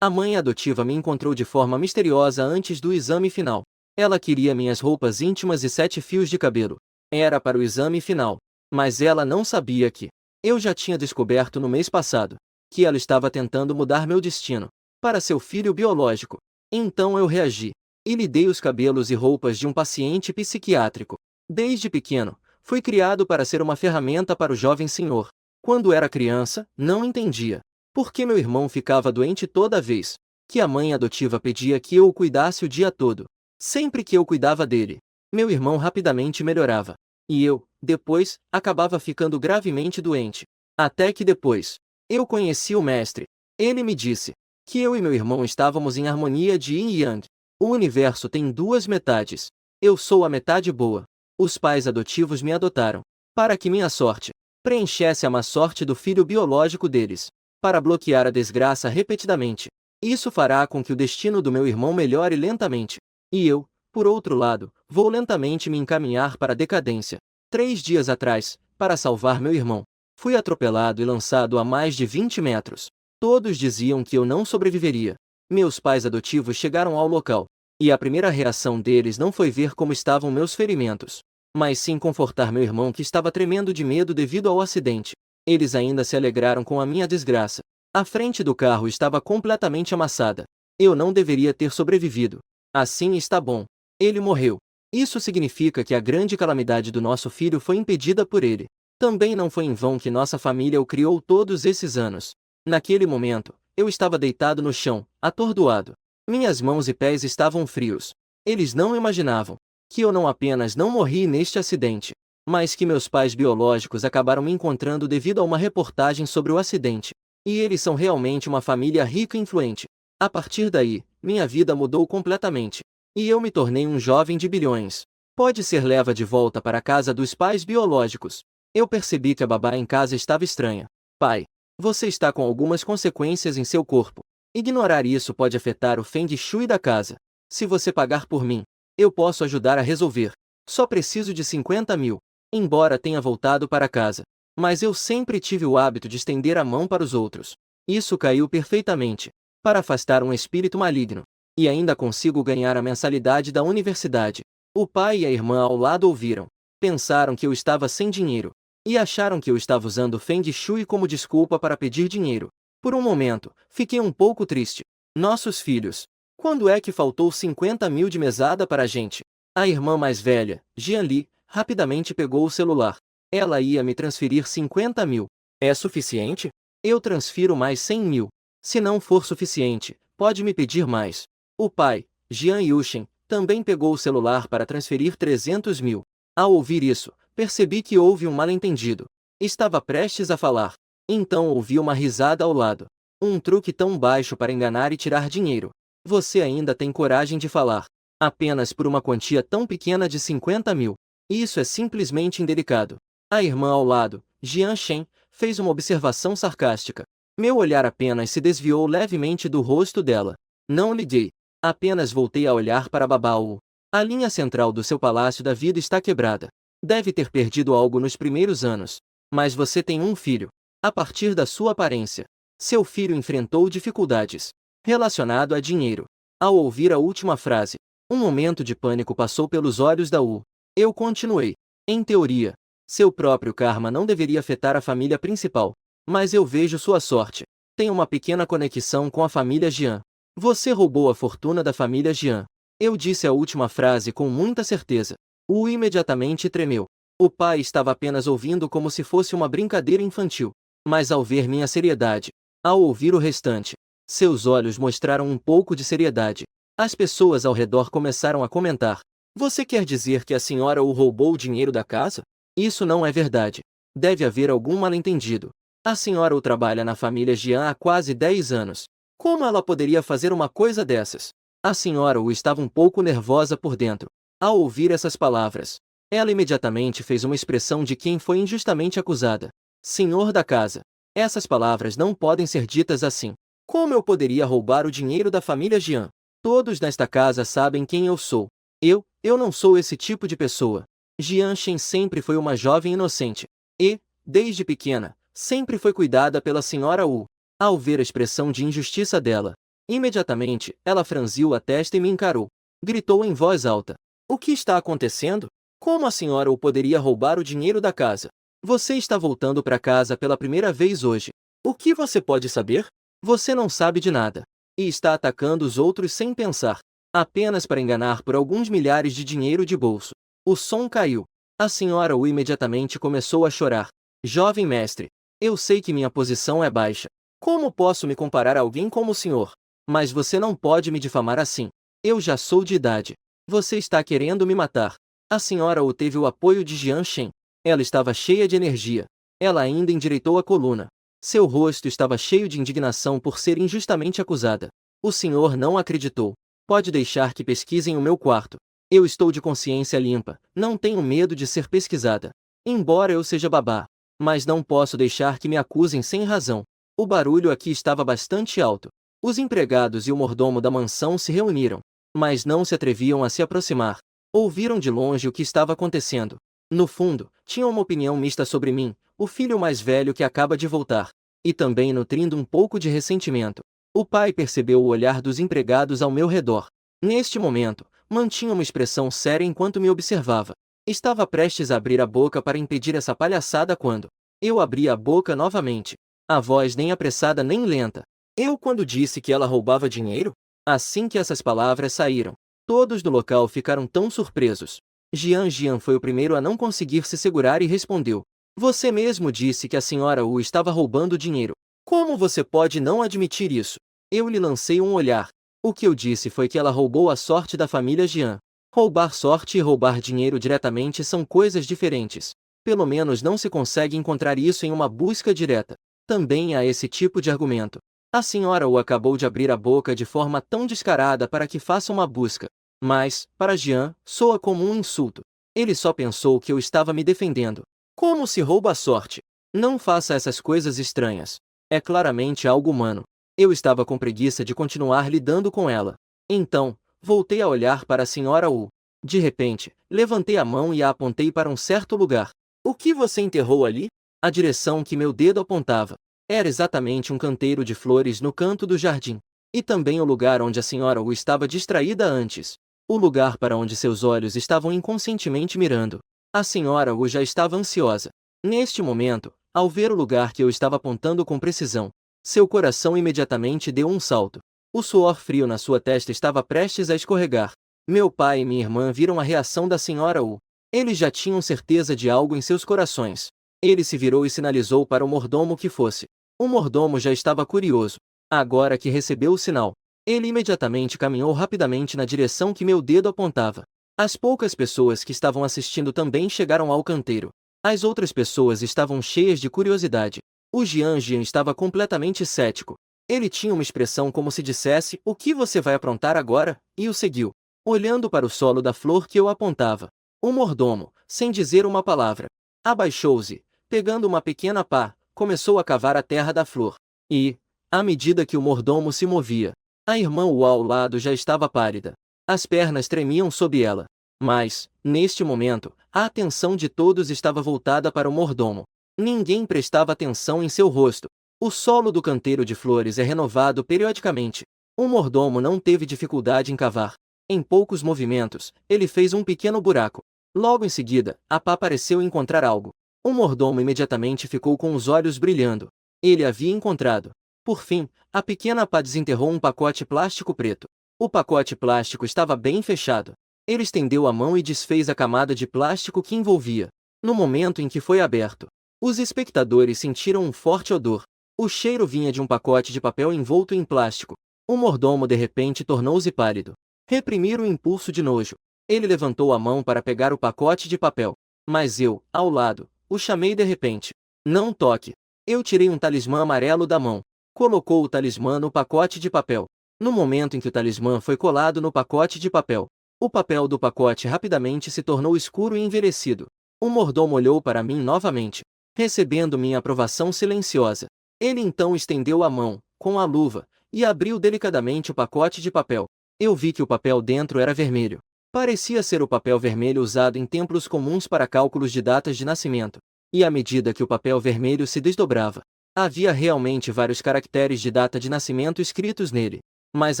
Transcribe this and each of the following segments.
A mãe adotiva me encontrou de forma misteriosa antes do exame final. Ela queria minhas roupas íntimas e 7 fios de cabelo. Era para o exame final. Mas ela não sabia que eu já tinha descoberto no mês passado que ela estava tentando mudar meu destino para seu filho biológico. Então eu reagi e lhe dei os cabelos e roupas de um paciente psiquiátrico. Desde pequeno, fui criado para ser uma ferramenta para o jovem senhor. Quando era criança, não entendia por que meu irmão ficava doente toda vez que a mãe adotiva pedia que eu o cuidasse o dia todo. Sempre que eu cuidava dele, meu irmão rapidamente melhorava. E eu, depois, acabava ficando gravemente doente. Até que depois, eu conheci o mestre. Ele me disse que eu e meu irmão estávamos em harmonia de yin e yang. O universo tem 2 metades. Eu sou a metade boa. Os pais adotivos me adotaram para que minha sorte preenchesse a má sorte do filho biológico deles, para bloquear a desgraça repetidamente. Isso fará com que o destino do meu irmão melhore lentamente. E eu, por outro lado, vou lentamente me encaminhar para a decadência. 3 dias atrás, para salvar meu irmão, fui atropelado e lançado a mais de 20 metros. Todos diziam que eu não sobreviveria. Meus pais adotivos chegaram ao local, e a primeira reação deles não foi ver como estavam meus ferimentos, mas sim confortar meu irmão que estava tremendo de medo devido ao acidente. Eles ainda se alegraram com a minha desgraça. A frente do carro estava completamente amassada. Eu não deveria ter sobrevivido. Assim está bom. Ele morreu. Isso significa que a grande calamidade do nosso filho foi impedida por ele. Também não foi em vão que nossa família o criou todos esses anos. Naquele momento, eu estava deitado no chão, atordoado. Minhas mãos e pés estavam frios. Eles não imaginavam que eu não apenas não morri neste acidente, mas que meus pais biológicos acabaram me encontrando devido a uma reportagem sobre o acidente. E eles são realmente uma família rica e influente. A partir daí, minha vida mudou completamente. E eu me tornei um jovem de bilhões. Pode ser leva de volta para a casa dos pais biológicos. Eu percebi que a babá em casa estava estranha. Pai, você está com algumas consequências em seu corpo. Ignorar isso pode afetar o Feng Shui da casa. Se você pagar por mim, eu posso ajudar a resolver. Só preciso de 50 mil. Embora tenha voltado para casa, mas eu sempre tive o hábito de estender a mão para os outros. Isso caiu perfeitamente, para afastar um espírito maligno. E ainda consigo ganhar a mensalidade da universidade. O pai e a irmã ao lado ouviram. Pensaram que eu estava sem dinheiro. E acharam que eu estava usando Feng Shui como desculpa para pedir dinheiro. Por um momento, fiquei um pouco triste. Nossos filhos. Quando é que faltou 50 mil de mesada para a gente? A irmã mais velha, Jianli, rapidamente pegou o celular. Ela ia me transferir 50 mil. É suficiente? Eu transfiro mais 100 mil. Se não for suficiente, pode me pedir mais. O pai, Jian Yushen, também pegou o celular para transferir 300 mil. Ao ouvir isso, percebi que houve um mal-entendido. Estava prestes a falar. Então ouvi uma risada ao lado. Um truque tão baixo para enganar e tirar dinheiro. Você ainda tem coragem de falar. Apenas por uma quantia tão pequena de 50 mil. Isso é simplesmente indelicado. A irmã ao lado, Jian Shen, fez uma observação sarcástica. Meu olhar apenas se desviou levemente do rosto dela. Não liguei. Apenas voltei a olhar para Babao. A linha central do seu palácio da vida está quebrada. Deve ter perdido algo nos primeiros anos. Mas você tem um filho. A partir da sua aparência, seu filho enfrentou dificuldades relacionado a dinheiro. Ao ouvir a última frase, um momento de pânico passou pelos olhos da Wu. Eu continuei. Em teoria, seu próprio karma não deveria afetar a família principal. Mas eu vejo sua sorte. Tem uma pequena conexão com a família Jian. Você roubou a fortuna da família Jian. Eu disse a última frase com muita certeza. Wu imediatamente tremeu. O pai estava apenas ouvindo como se fosse uma brincadeira infantil. Mas ao ver minha seriedade, ao ouvir o restante, seus olhos mostraram um pouco de seriedade. As pessoas ao redor começaram a comentar. Você quer dizer que a senhora Wu roubou o dinheiro da casa? Isso não é verdade. Deve haver algum mal-entendido. A senhora Wu trabalha na família Jian há quase 10 anos. Como ela poderia fazer uma coisa dessas? A senhora Wu estava um pouco nervosa por dentro. Ao ouvir essas palavras, ela imediatamente fez uma expressão de quem foi injustamente acusada. Senhor da casa, essas palavras não podem ser ditas assim. Como eu poderia roubar o dinheiro da família Jian? Todos nesta casa sabem quem eu sou. Eu não sou esse tipo de pessoa. Jian Shen sempre foi uma jovem inocente. E, desde pequena, sempre foi cuidada pela senhora Wu. Ao ver a expressão de injustiça dela, Imediatamente, ela franziu a testa e me encarou. Gritou em voz alta: "O que está acontecendo? Como a senhora o poderia roubar o dinheiro da casa? Você está voltando para casa pela primeira vez hoje. O que você pode saber? Você não sabe de nada. E está atacando os outros sem pensar. Apenas para enganar por alguns milhares de dinheiro de bolso." O som caiu. A senhora Wu imediatamente começou a chorar. "Jovem mestre, eu sei que minha posição é baixa. Como posso me comparar a alguém como o senhor? Mas você não pode me difamar assim. Eu já sou de idade. Você está querendo me matar." A senhora Wu teve o apoio de Jian Shen. Ela estava cheia de energia. Ela ainda endireitou a coluna. Seu rosto estava cheio de indignação por ser injustamente acusada. "O senhor não acreditou. Pode deixar que pesquisem o meu quarto. Eu estou de consciência limpa, não tenho medo de ser pesquisada. Embora eu seja babá. Mas não posso deixar que me acusem sem razão." O barulho aqui estava bastante alto. Os empregados e o mordomo da mansão se reuniram. Mas não se atreviam a se aproximar. Ouviram de longe o que estava acontecendo. No fundo, tinham uma opinião mista sobre mim, o filho mais velho que acaba de voltar. E também nutrindo um pouco de ressentimento. O pai percebeu o olhar dos empregados ao meu redor. Neste momento, mantinha uma expressão séria enquanto me observava. Estava prestes a abrir a boca para impedir essa palhaçada quando eu abri a boca novamente. A voz nem apressada nem lenta. "Eu quando disse que ela roubava dinheiro?" Assim que essas palavras saíram, todos do local ficaram tão surpresos. Jian foi o primeiro a não conseguir se segurar e respondeu: "Você mesmo disse que a senhora Wu estava roubando dinheiro. Como você pode não admitir isso?" Eu lhe lancei um olhar. "O que eu disse foi que ela roubou a sorte da família Jian. Roubar sorte e roubar dinheiro diretamente são coisas diferentes. Pelo menos não se consegue encontrar isso em uma busca direta. Também há esse tipo de argumento. A senhora Wu acabou de abrir a boca de forma tão descarada para que faça uma busca. Mas, para Jian, soa como um insulto. Ele só pensou que eu estava me defendendo. Como se rouba a sorte? Não faça essas coisas estranhas. É claramente algo humano." Eu estava com preguiça de continuar lidando com ela. Então, voltei a olhar para a senhora Wu. De repente, levantei a mão e a apontei para um certo lugar. "O que você enterrou ali?" A direção que meu dedo apontava era exatamente um canteiro de flores no canto do jardim. E também o lugar onde a senhora Wu estava distraída antes. O lugar para onde seus olhos estavam inconscientemente mirando. A senhora Wu já estava ansiosa. Neste momento, ao ver o lugar que eu estava apontando com precisão, seu coração imediatamente deu um salto. O suor frio na sua testa estava prestes a escorregar. Meu pai e minha irmã viram a reação da senhora Wu. Eles já tinham certeza de algo em seus corações. Ele se virou e sinalizou para o mordomo que fosse. O mordomo já estava curioso. Agora que recebeu o sinal, ele imediatamente caminhou rapidamente na direção que meu dedo apontava. As poucas pessoas que estavam assistindo também chegaram ao canteiro. As outras pessoas estavam cheias de curiosidade. O Jian estava completamente cético. Ele tinha uma expressão como se dissesse: "O que você vai aprontar agora?" e o seguiu, olhando para o solo da flor que eu apontava. O mordomo, sem dizer uma palavra, abaixou-se, pegando uma pequena pá, começou a cavar a terra da flor. E, à medida que o mordomo se movia, a irmã Wu ao lado já estava pálida. As pernas tremiam sob ela. Mas, neste momento, a atenção de todos estava voltada para o mordomo. Ninguém prestava atenção em seu rosto. O solo do canteiro de flores é renovado periodicamente. O mordomo não teve dificuldade em cavar. Em poucos movimentos, ele fez um pequeno buraco. Logo em seguida, a pá pareceu encontrar algo. O mordomo imediatamente ficou com os olhos brilhando. Ele havia encontrado. Por fim, a pequena pá desenterrou um pacote plástico preto. O pacote plástico estava bem fechado. Ele estendeu a mão e desfez a camada de plástico que envolvia. No momento em que foi aberto, os espectadores sentiram um forte odor. O cheiro vinha de um pacote de papel envolto em plástico. O mordomo de repente tornou-se pálido. Reprimir o impulso de nojo. Ele levantou a mão para pegar o pacote de papel. Mas eu, ao lado, o chamei de repente. "Não toque." Eu tirei um talismã amarelo da mão. Colocou o talismã no pacote de papel. No momento em que o talismã foi colado no pacote de papel, o papel do pacote rapidamente se tornou escuro e envelhecido. O mordomo olhou para mim novamente, recebendo minha aprovação silenciosa. Ele então estendeu a mão, com a luva, e abriu delicadamente o pacote de papel. Eu vi que o papel dentro era vermelho. Parecia ser o papel vermelho usado em templos comuns para cálculos de datas de nascimento. E à medida que o papel vermelho se desdobrava, havia realmente vários caracteres de data de nascimento escritos nele. mas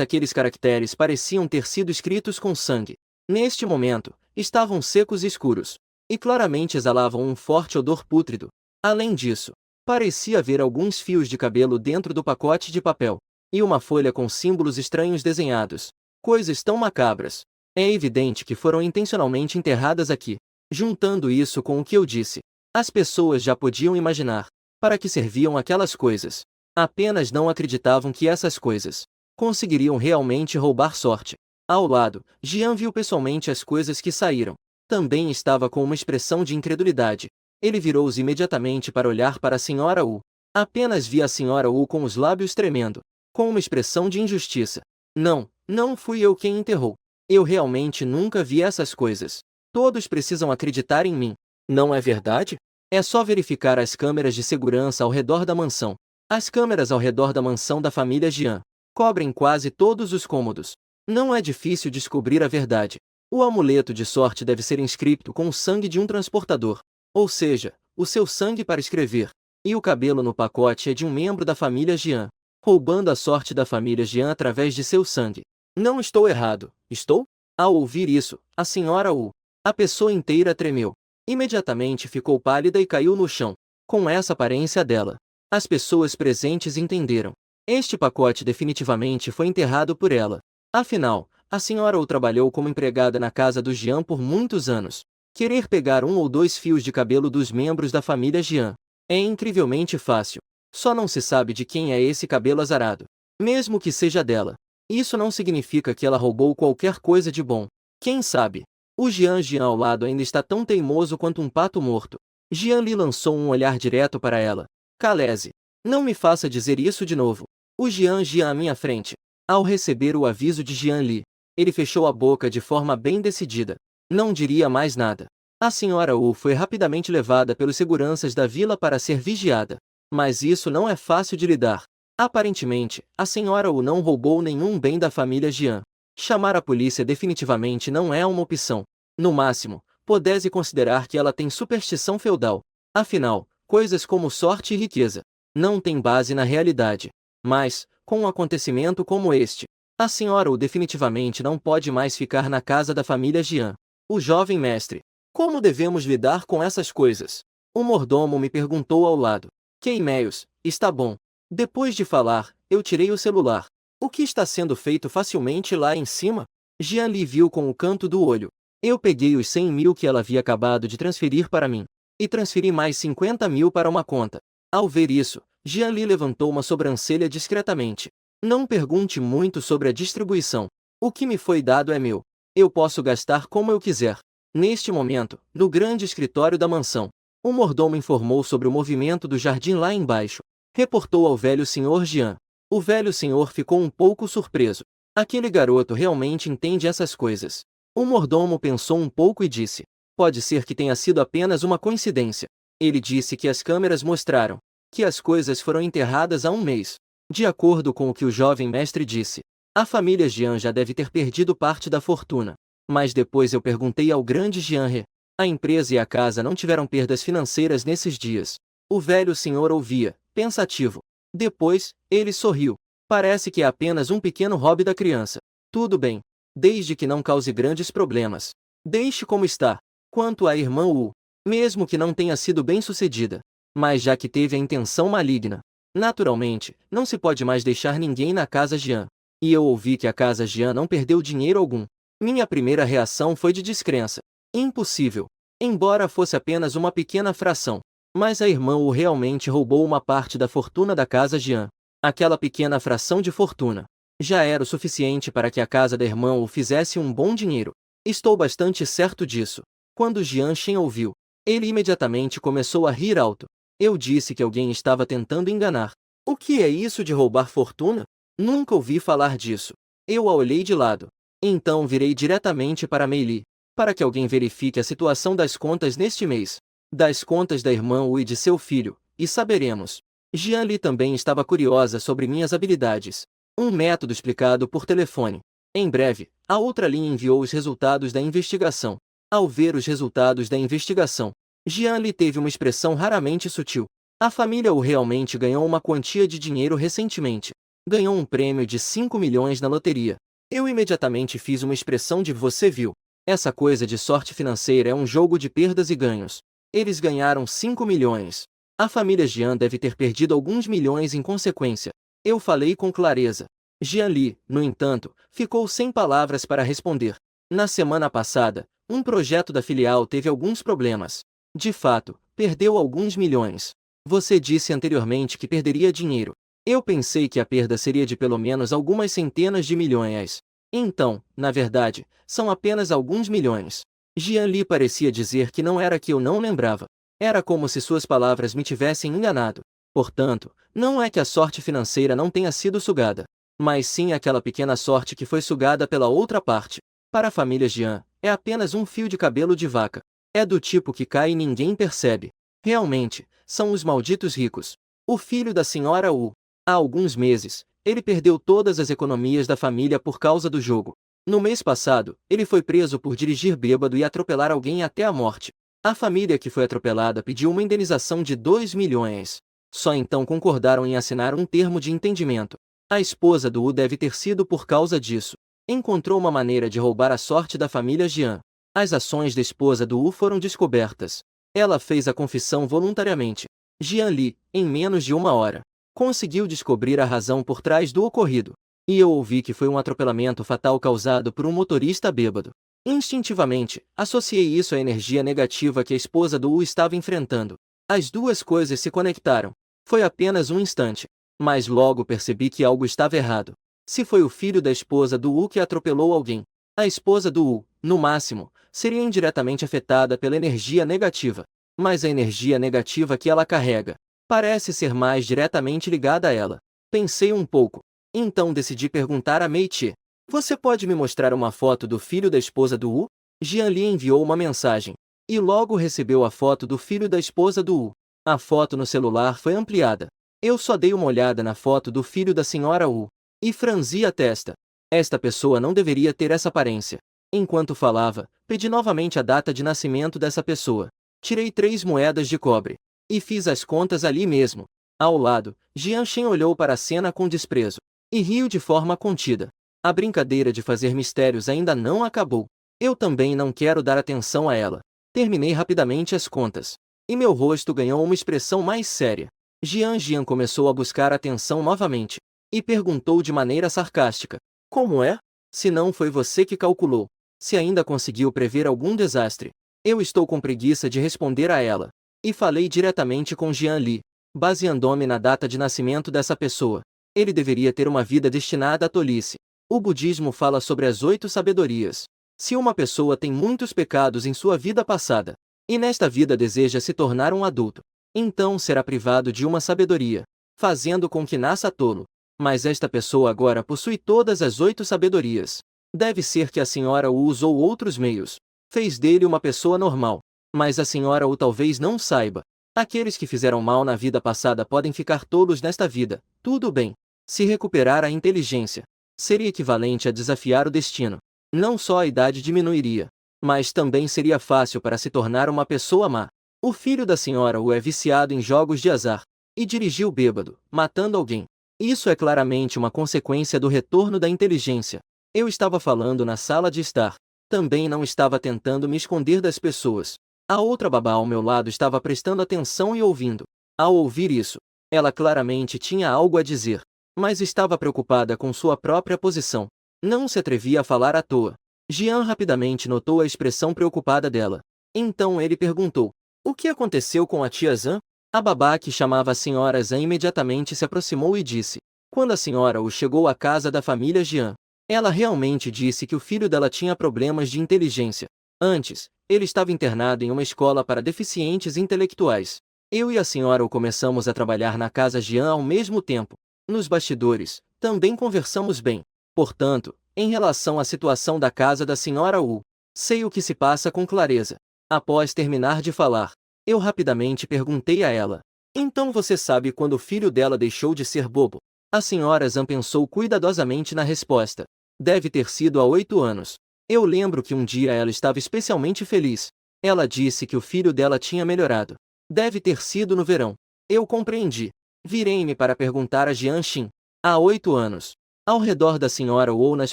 aqueles caracteres pareciam ter sido escritos com sangue. Neste momento, estavam secos e escuros, e claramente exalavam um forte odor pútrido. Além disso, parecia haver alguns fios de cabelo dentro do pacote de papel, e uma folha com símbolos estranhos desenhados. Coisas tão macabras. É evidente que foram intencionalmente enterradas aqui. Juntando isso com o que eu disse, as pessoas já podiam imaginar para que serviam aquelas coisas. Apenas não acreditavam que essas coisas conseguiriam realmente roubar sorte. Ao lado, Jian viu pessoalmente as coisas que saíram. Também estava com uma expressão de incredulidade. Ele virou-se imediatamente para olhar para a senhora Wu. Apenas vi a senhora Wu com os lábios tremendo, com uma expressão de injustiça. Não, não fui eu quem enterrou. Eu realmente nunca vi essas coisas. Todos precisam acreditar em mim. Não é verdade? É só verificar as câmeras de segurança ao redor da mansão. As câmeras ao redor da mansão da família Jian cobrem quase todos os cômodos. Não é difícil descobrir a verdade. O amuleto de sorte deve ser inscrito com o sangue de um transportador, ou seja, o seu sangue para escrever. E o cabelo no pacote é de um membro da família Jian, roubando a sorte da família Jian através de seu sangue. Não estou errado, estou? Ao ouvir isso, a senhora Wu, a pessoa inteira tremeu. Imediatamente ficou pálida e caiu no chão. Com essa aparência dela, as pessoas presentes entenderam. Este pacote definitivamente foi enterrado por ela. Afinal, a senhora Wu trabalhou como empregada na casa do Jian por muitos anos. Querer pegar um ou dois fios de cabelo dos membros da família Jian é incrivelmente fácil. Só não se sabe de quem é esse cabelo azarado. Mesmo que seja dela, isso não significa que ela roubou qualquer coisa de bom. Quem sabe? O Jian ao lado ainda está tão teimoso quanto um pato morto. Jian Li lançou um olhar direto para ela. Calese, não me faça dizer isso de novo. O Jian à minha frente. Ao receber o aviso de Jian Li, ele fechou a boca de forma bem decidida. Não diria mais nada. A senhora Wu foi rapidamente levada pelos seguranças da vila para ser vigiada. Mas isso não é fácil de lidar. Aparentemente, a senhora Wu não roubou nenhum bem da família Jian. Chamar a polícia definitivamente não é uma opção. No máximo, pode-se considerar que ela tem superstição feudal. Afinal, coisas como sorte e riqueza não têm base na realidade. Mas, com um acontecimento como este, a senhora Wu definitivamente não pode mais ficar na casa da família Jian. O jovem mestre. Como devemos lidar com essas coisas? O mordomo me perguntou ao lado. Que e-mails? Está bom. Depois de falar, eu tirei o celular. O que está sendo feito facilmente lá em cima? Jian Li viu com o canto do olho. Eu peguei os 100 mil que ela havia acabado de transferir para mim, e transferi mais 50 mil para uma conta. Ao ver isso, Jian Li levantou uma sobrancelha discretamente. Não pergunte muito sobre a distribuição. O que me foi dado é meu. Eu posso gastar como eu quiser. Neste momento, no grande escritório da mansão, o mordomo informou sobre o movimento do jardim lá embaixo. Reportou ao velho senhor Jian. O velho senhor ficou um pouco surpreso. Aquele garoto realmente entende essas coisas. O mordomo pensou um pouco e disse: pode ser que tenha sido apenas uma coincidência. Ele disse que as câmeras mostraram que as coisas foram enterradas há um mês. De acordo com o que o jovem mestre disse, a família Jian já deve ter perdido parte da fortuna. Mas depois eu perguntei ao grande Jian He. A empresa e a casa não tiveram perdas financeiras nesses dias. O velho senhor ouvia, pensativo. Depois, ele sorriu. Parece que é apenas um pequeno hobby da criança. Tudo bem, desde que não cause grandes problemas. Deixe como está. Quanto à irmã Wu, mesmo que não tenha sido bem-sucedida, mas já que teve a intenção maligna, naturalmente, não se pode mais deixar ninguém na casa Jian. E eu ouvi que a casa Jian não perdeu dinheiro algum. Minha primeira reação foi de descrença. Impossível. Embora fosse apenas uma pequena fração. Mas a irmã Wu realmente roubou uma parte da fortuna da casa Jian. Aquela pequena fração de fortuna já era o suficiente para que a casa da irmã Wu fizesse um bom dinheiro. Estou bastante certo disso. Quando Jian Shen ouviu, ele imediatamente começou a rir alto. Eu disse que alguém estava tentando enganar. O que é isso de roubar fortuna? Nunca ouvi falar disso. Eu a olhei de lado. Então virei diretamente para Mei Li, para que alguém verifique a situação das contas neste mês. Das contas da irmã Wu e de seu filho, e saberemos. Jian Li também estava curiosa sobre minhas habilidades. Um método explicado por telefone. Em breve, a outra linha enviou os resultados da investigação. Ao ver os resultados da investigação, Jian Li teve uma expressão raramente sutil. A família Wu realmente ganhou uma quantia de dinheiro recentemente. Ganhou um prêmio de 5 milhões na loteria. Eu imediatamente fiz uma expressão de você viu. Essa coisa de sorte financeira é um jogo de perdas e ganhos. Eles ganharam 5 milhões. A família Jian deve ter perdido alguns milhões em consequência. Eu falei com clareza. Jian Li, no entanto, ficou sem palavras para responder. Na semana passada, um projeto da filial teve alguns problemas. De fato, perdeu alguns milhões. Você disse anteriormente que perderia dinheiro. Eu pensei que a perda seria de pelo menos algumas centenas de milhões. Então, na verdade, são apenas alguns milhões. Jian Li parecia dizer que não era que eu não lembrava. Era como se suas palavras me tivessem enganado. Portanto, não é que a sorte financeira não tenha sido sugada, mas sim aquela pequena sorte que foi sugada pela outra parte. Para a família Jian, é apenas um fio de cabelo de vaca. É do tipo que cai e ninguém percebe. Realmente, são os malditos ricos. O filho da senhora Wu. Há alguns meses, ele perdeu todas as economias da família por causa do jogo. No mês passado, ele foi preso por dirigir bêbado e atropelar alguém até a morte. A família que foi atropelada pediu uma indenização de 2 milhões. Só então concordaram em assinar um termo de entendimento. A esposa do Wu deve ter sido por causa disso. Encontrou uma maneira de roubar a sorte da família Jian. As ações da esposa do Wu foram descobertas. Ela fez a confissão voluntariamente. Jian Li, em menos de uma hora, conseguiu descobrir a razão por trás do ocorrido. E eu ouvi que foi um atropelamento fatal causado por um motorista bêbado. Instintivamente, associei isso à energia negativa que a esposa do Wu estava enfrentando. As duas coisas se conectaram. Foi apenas um instante. Mas logo percebi que algo estava errado. Se foi o filho da esposa do Wu que atropelou alguém, a esposa do Wu, no máximo, seria indiretamente afetada pela energia negativa. Mas a energia negativa que ela carrega parece ser mais diretamente ligada a ela. Pensei um pouco. Então decidi perguntar a Mei Che. Você pode me mostrar uma foto do filho da esposa do Wu? Jian Li enviou uma mensagem. E logo recebeu a foto do filho da esposa do Wu. A foto no celular foi ampliada. Eu só dei uma olhada na foto do filho da senhora Wu. E franzi a testa. Esta pessoa não deveria ter essa aparência. Enquanto falava, pedi novamente a data de nascimento dessa pessoa. Tirei 3 moedas de cobre. E fiz as contas ali mesmo. Ao lado, Jian Shen olhou para a cena com desprezo. E riu de forma contida. A brincadeira de fazer mistérios ainda não acabou. Eu também não quero dar atenção a ela. Terminei rapidamente as contas. E meu rosto ganhou uma expressão mais séria. Jian começou a buscar atenção novamente. E perguntou de maneira sarcástica. Como é? Se não foi você que calculou. Se ainda conseguiu prever algum desastre. Eu estou com preguiça de responder a ela. E falei diretamente com Jian Li, baseando-me na data de nascimento dessa pessoa. Ele deveria ter uma vida destinada à tolice. O budismo fala sobre as 8 sabedorias. Se uma pessoa tem muitos pecados em sua vida passada, e nesta vida deseja se tornar um adulto, então será privado de uma sabedoria, fazendo com que nasça tolo. Mas esta pessoa agora possui todas as 8 sabedorias. Deve ser que a senhora Wu usou outros meios. Fez dele uma pessoa normal. Mas a senhora Wu talvez não saiba. Aqueles que fizeram mal na vida passada podem ficar tolos nesta vida. Tudo bem. Se recuperar a inteligência, seria equivalente a desafiar o destino. Não só a idade diminuiria, mas também seria fácil para se tornar uma pessoa má. O filho da senhora Wu é viciado em jogos de azar, e dirigiu bêbado, matando alguém. Isso é claramente uma consequência do retorno da inteligência. Eu estava falando na sala de estar. Também não estava tentando me esconder das pessoas. A outra babá ao meu lado estava prestando atenção e ouvindo. Ao ouvir isso, ela claramente tinha algo a dizer, mas estava preocupada com sua própria posição. Não se atrevia a falar à toa. Jian rapidamente notou a expressão preocupada dela. Então ele perguntou: o que aconteceu com a tia Zhan? A babá que chamava a senhora Zhan imediatamente se aproximou e disse: quando a senhora Wu chegou à casa da família Jian, ela realmente disse que o filho dela tinha problemas de inteligência. Antes, ele estava internado em uma escola para deficientes intelectuais. Eu e a senhora Wu começamos a trabalhar na casa Jian ao mesmo tempo. Nos bastidores, também conversamos bem. Portanto, em relação à situação da casa da senhora Wu, sei o que se passa com clareza. Após terminar de falar, eu rapidamente perguntei a ela: então você sabe quando o filho dela deixou de ser bobo? A senhora Zhan pensou cuidadosamente na resposta. Deve ter sido há 8 anos. Eu lembro que um dia ela estava especialmente feliz. Ela disse que o filho dela tinha melhorado. Deve ter sido no verão. Eu compreendi. Virei-me para perguntar a Jian Xin: Há 8 anos. Ao redor da senhora ou nas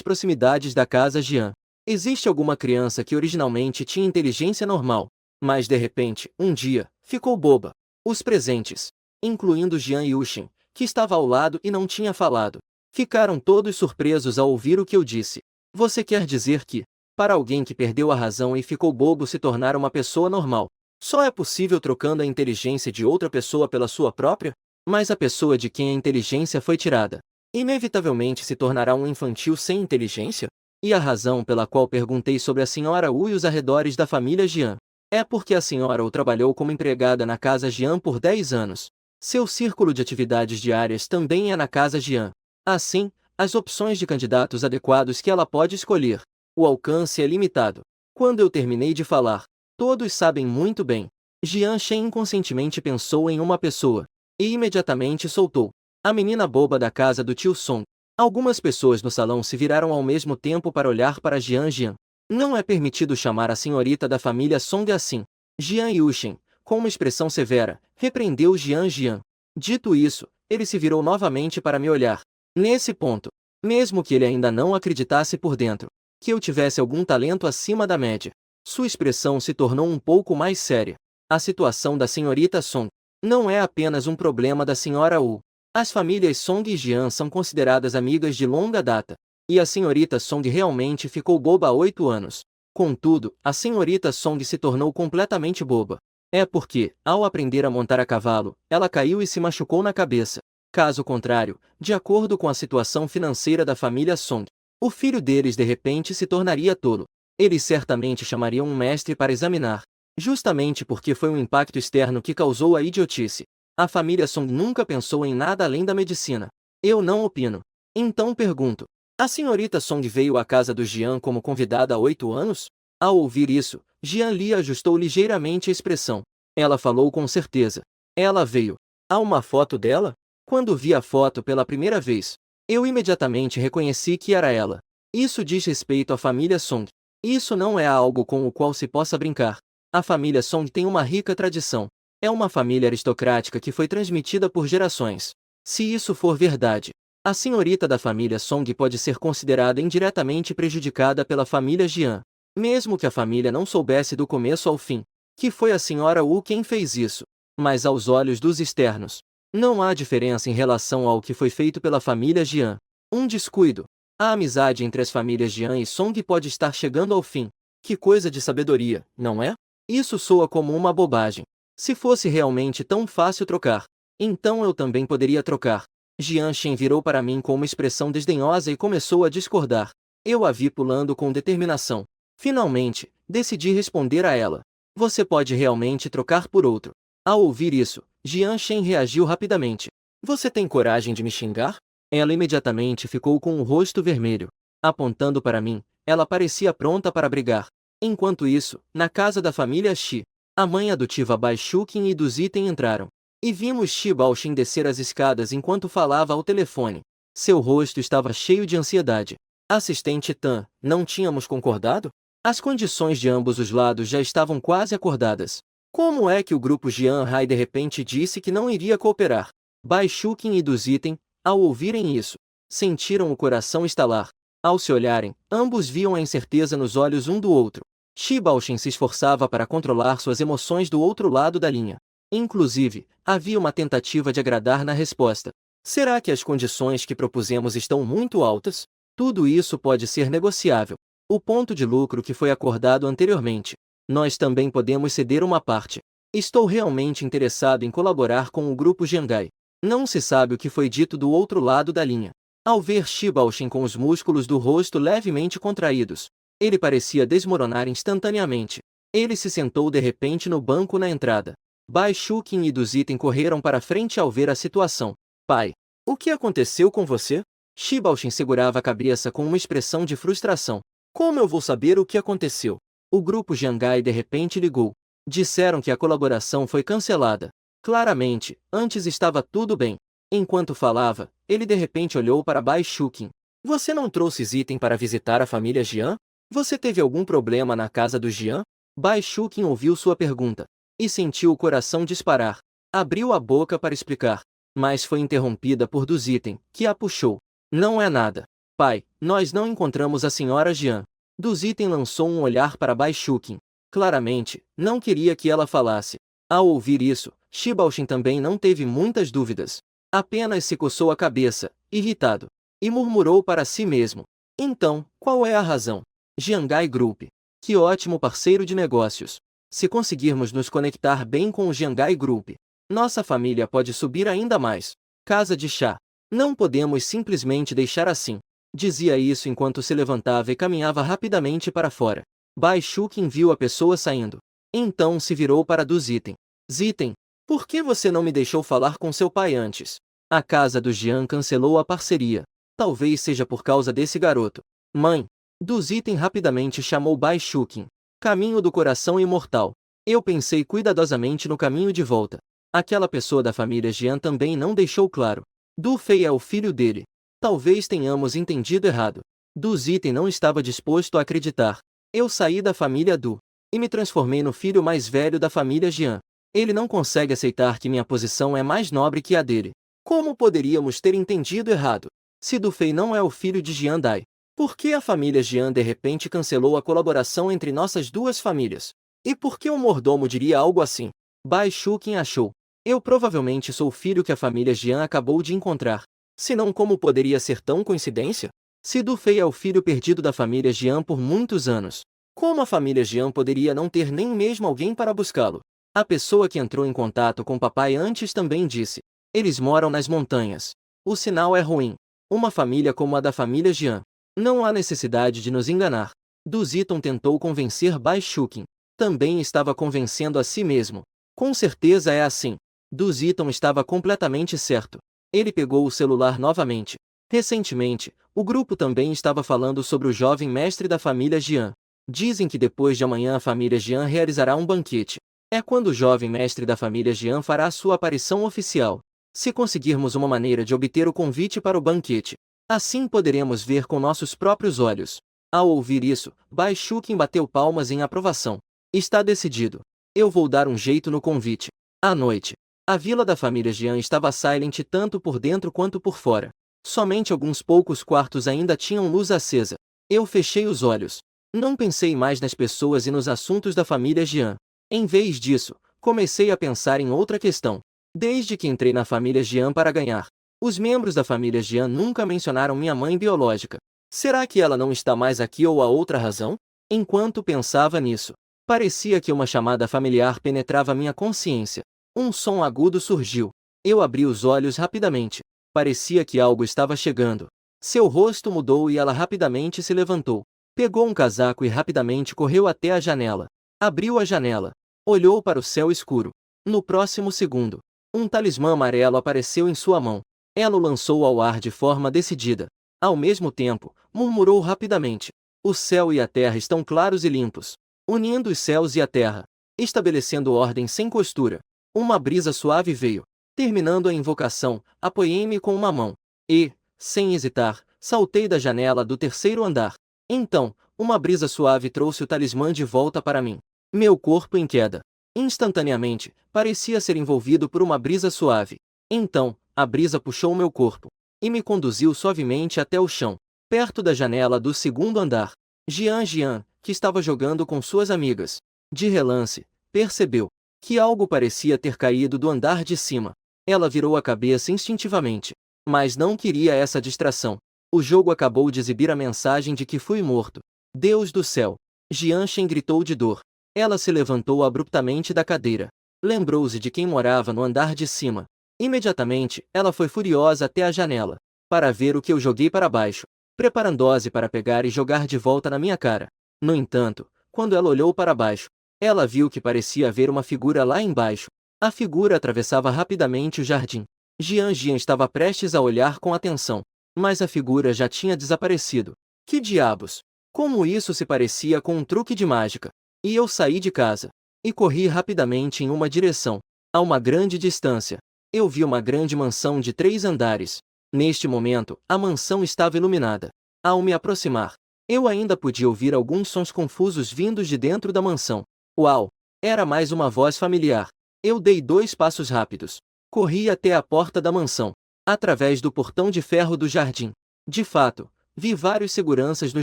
proximidades da casa Jian. Existe alguma criança que originalmente tinha inteligência normal, mas de repente, um dia, ficou boba. Os presentes, incluindo Jian Yushin, que estava ao lado e não tinha falado, ficaram todos surpresos ao ouvir o que eu disse. Você quer dizer que, para alguém que perdeu a razão e ficou bobo se tornar uma pessoa normal, só é possível trocando a inteligência de outra pessoa pela sua própria? Mas a pessoa de quem a inteligência foi tirada, inevitavelmente se tornará um infantil sem inteligência? E a razão pela qual perguntei sobre a senhora Wu e os arredores da família Jian é porque a senhora Wu trabalhou como empregada na casa Jian por 10 anos. Seu círculo de atividades diárias também é na casa Jian. Assim, as opções de candidatos adequados que ela pode escolher. O alcance é limitado. Quando eu terminei de falar, todos sabem muito bem. Jian Shen inconscientemente pensou em uma pessoa e imediatamente soltou. A menina boba da casa do tio Song. Algumas pessoas no salão se viraram ao mesmo tempo para olhar para Jian Jian. Não é permitido chamar a senhorita da família Song assim. Jian Yushin, com uma expressão severa, repreendeu Jian Jian. Dito isso, ele se virou novamente para me olhar. Nesse ponto, mesmo que ele ainda não acreditasse por dentro, que eu tivesse algum talento acima da média, sua expressão se tornou um pouco mais séria. A situação da senhorita Song não é apenas um problema da senhora Wu. As famílias Song e Jian são consideradas amigas de longa data, e a senhorita Song realmente ficou boba há 8 anos. Contudo, a senhorita Song se tornou completamente boba. É porque, ao aprender a montar a cavalo, ela caiu e se machucou na cabeça. Caso contrário, de acordo com a situação financeira da família Song, o filho deles de repente se tornaria tolo. Eles certamente chamariam um mestre para examinar, justamente porque foi um impacto externo que causou a idiotice. A família Song nunca pensou em nada além da medicina. Eu não opino. Então pergunto. A senhorita Song veio à casa do Jian como convidada há 8 anos? Ao ouvir isso, Jian Li ajustou ligeiramente a expressão. Ela falou com certeza. Ela veio. Há uma foto dela? Quando vi a foto pela primeira vez, eu imediatamente reconheci que era ela. Isso diz respeito à família Song. Isso não é algo com o qual se possa brincar. A família Song tem uma rica tradição. É uma família aristocrática que foi transmitida por gerações. Se isso for verdade, a senhorita da família Song pode ser considerada indiretamente prejudicada pela família Jian. Mesmo que a família não soubesse do começo ao fim, que foi a senhora Wu quem fez isso. Mas aos olhos dos externos, não há diferença em relação ao que foi feito pela família Jian. Um descuido. A amizade entre as famílias Jian e Song pode estar chegando ao fim. Que coisa de sabedoria, não é? Isso soa como uma bobagem. Se fosse realmente tão fácil trocar, então eu também poderia trocar. Jian Shen virou para mim com uma expressão desdenhosa e começou a discordar. Eu a vi pulando com determinação. Finalmente, decidi responder a ela. Você pode realmente trocar por outro. Ao ouvir isso, Jian Shen reagiu rapidamente. Você tem coragem de me xingar? Ela imediatamente ficou com o rosto vermelho. Apontando para mim, ela parecia pronta para brigar. Enquanto isso, na casa da família Shi, a mãe adotiva Bai Shuqin e do Ziten entraram. E vimos Shi Baoxin descer as escadas enquanto falava ao telefone. Seu rosto estava cheio de ansiedade. Assistente Tan, não tínhamos concordado? As condições de ambos os lados já estavam quase acordadas. Como é que o grupo Jian Hai de repente disse que não iria cooperar? Bai Shuqin e do Ziten, ao ouvirem isso, sentiram o coração estalar. Ao se olharem, ambos viam a incerteza nos olhos um do outro. Shi Baoxin se esforçava para controlar suas emoções do outro lado da linha. Inclusive, havia uma tentativa de agradar na resposta. Será que as condições que propusemos estão muito altas? Tudo isso pode ser negociável. O ponto de lucro que foi acordado anteriormente. Nós também podemos ceder uma parte. Estou realmente interessado em colaborar com o grupo Jiangai. Não se sabe o que foi dito do outro lado da linha. Ao ver Shi Baoxin com os músculos do rosto levemente contraídos, ele parecia desmoronar instantaneamente. Ele se sentou de repente no banco na entrada. Bai Shuqin e do Ziten correram para frente ao ver a situação. Pai, o que aconteceu com você? Shi Baoxin segurava a cabeça com uma expressão de frustração. Como eu vou saber o que aconteceu? O grupo Jiangai de repente ligou. Disseram que a colaboração foi cancelada. Claramente, antes estava tudo bem. Enquanto falava, ele de repente olhou para Bai Shuqin. Você não trouxe Ziten para visitar a família Jian? Você teve algum problema na casa do Jian? Bai Shuqin ouviu sua pergunta e sentiu o coração disparar. Abriu a boca para explicar. mas foi interrompida por Duzitem, que a puxou. Não é nada. Pai, nós não encontramos a senhora Jian. Duzitem lançou um olhar para Bai Shuqin. Claramente, não queria que ela falasse. Ao ouvir isso, Shibaoshin também não teve muitas dúvidas. Apenas se coçou a cabeça, irritado, e murmurou para si mesmo. Então, qual é a razão? Jiangai Group. Que ótimo parceiro de negócios. Se conseguirmos nos conectar bem com o Jiangai Group, nossa família pode subir ainda mais. Casa de chá. Não podemos simplesmente deixar assim. Dizia isso enquanto se levantava e caminhava rapidamente para fora. Bai Shuqin viu a pessoa saindo. Então se virou para Duzitem. Zitem, por que você não me deixou falar com seu pai antes? A casa do Jian cancelou a parceria. Talvez seja por causa desse garoto. Mãe. Duzitem rapidamente chamou Bai Shuqin. Caminho do coração imortal. Eu pensei cuidadosamente no caminho de volta. Aquela pessoa da família Jian também não deixou claro. Du Fei é o filho dele. Talvez tenhamos entendido errado. Duzitem não estava disposto a acreditar. Eu saí da família Du e me transformei no filho mais velho da família Jian. Ele não consegue aceitar que minha posição é mais nobre que a dele. Como poderíamos ter entendido errado? Se Du Fei não é o filho de Jian Dai, por que a família Jian de repente cancelou a colaboração entre nossas duas famílias? E por que o mordomo diria algo assim? Bai Shuqin achou. Eu provavelmente sou o filho que a família Jian acabou de encontrar. Senão, como poderia ser tão coincidência? Se Du Fei é o filho perdido da família Jian por muitos anos, como a família Jian poderia não ter nem mesmo alguém para buscá-lo? A pessoa que entrou em contato com papai antes também disse. Eles moram nas montanhas. O sinal é ruim. Uma família como a da família Jian. Não há necessidade de nos enganar. Duziton tentou convencer Bai Shuqin. Também estava convencendo a si mesmo. Com certeza é assim. Duziton estava completamente certo. Ele pegou o celular novamente. Recentemente, o grupo também estava falando sobre o jovem mestre da família Jian. Dizem que depois de amanhã a família Jian realizará um banquete. É quando o jovem mestre da família Jian fará sua aparição oficial. Se conseguirmos uma maneira de obter o convite para o banquete, assim poderemos ver com nossos próprios olhos. Ao ouvir isso, Bai Shuqin bateu palmas em aprovação. Está decidido. Eu vou dar um jeito no convite. À noite, a vila da família Jian estava silent tanto por dentro quanto por fora. Somente alguns poucos quartos ainda tinham luz acesa. Eu fechei os olhos. Não pensei mais nas pessoas e nos assuntos da família Jian. Em vez disso, comecei a pensar em outra questão. Desde que entrei na família Jian para ganhar, os membros da família Jian nunca mencionaram minha mãe biológica. Será que ela não está mais aqui ou há outra razão? Enquanto pensava nisso, parecia que uma chamada familiar penetrava minha consciência. Um som agudo surgiu. Eu abri os olhos rapidamente. Parecia que algo estava chegando. Seu rosto mudou e ela rapidamente se levantou. Pegou um casaco e rapidamente correu até a janela. Abriu a janela. Olhou para o céu escuro. No próximo segundo, um talismã amarelo apareceu em sua mão. Ela o lançou ao ar de forma decidida. Ao mesmo tempo, murmurou rapidamente. O céu e a terra estão claros e limpos, unindo os céus e a terra, estabelecendo ordem sem costura. Uma brisa suave veio. Terminando a invocação, apoiei-me com uma mão. E, sem hesitar, saltei da janela do terceiro andar. Então, uma brisa suave trouxe o talismã de volta para mim. Meu corpo em queda. Instantaneamente, parecia ser envolvido por uma brisa suave. Então, a brisa puxou meu corpo e me conduziu suavemente até o chão, perto da janela do segundo andar. Jian, que estava jogando com suas amigas, de relance, percebeu que algo parecia ter caído do andar de cima. Ela virou a cabeça instintivamente, mas não queria essa distração. O jogo acabou de exibir a mensagem de que fui morto. Deus do céu! Jian Shen gritou de dor. Ela se levantou abruptamente da cadeira. Lembrou-se de quem morava no andar de cima. Imediatamente, ela foi furiosa até a janela, para ver o que eu joguei para baixo, preparando-se para pegar e jogar de volta na minha cara. No entanto, quando ela olhou para baixo, ela viu que parecia haver uma figura lá embaixo. A figura atravessava rapidamente o jardim. Jian estava prestes a olhar com atenção, mas a figura já tinha desaparecido. Que diabos! Como isso se parecia com um truque de mágica? E eu saí de casa e corri rapidamente em uma direção. A uma grande distância, eu vi uma grande mansão de 3 andares. Neste momento, a mansão estava iluminada. Ao me aproximar, eu ainda podia ouvir alguns sons confusos vindos de dentro da mansão. Uau! Era mais uma voz familiar. Eu dei 2 passos rápidos. Corri até a porta da mansão, através do portão de ferro do jardim. De fato, vi vários seguranças no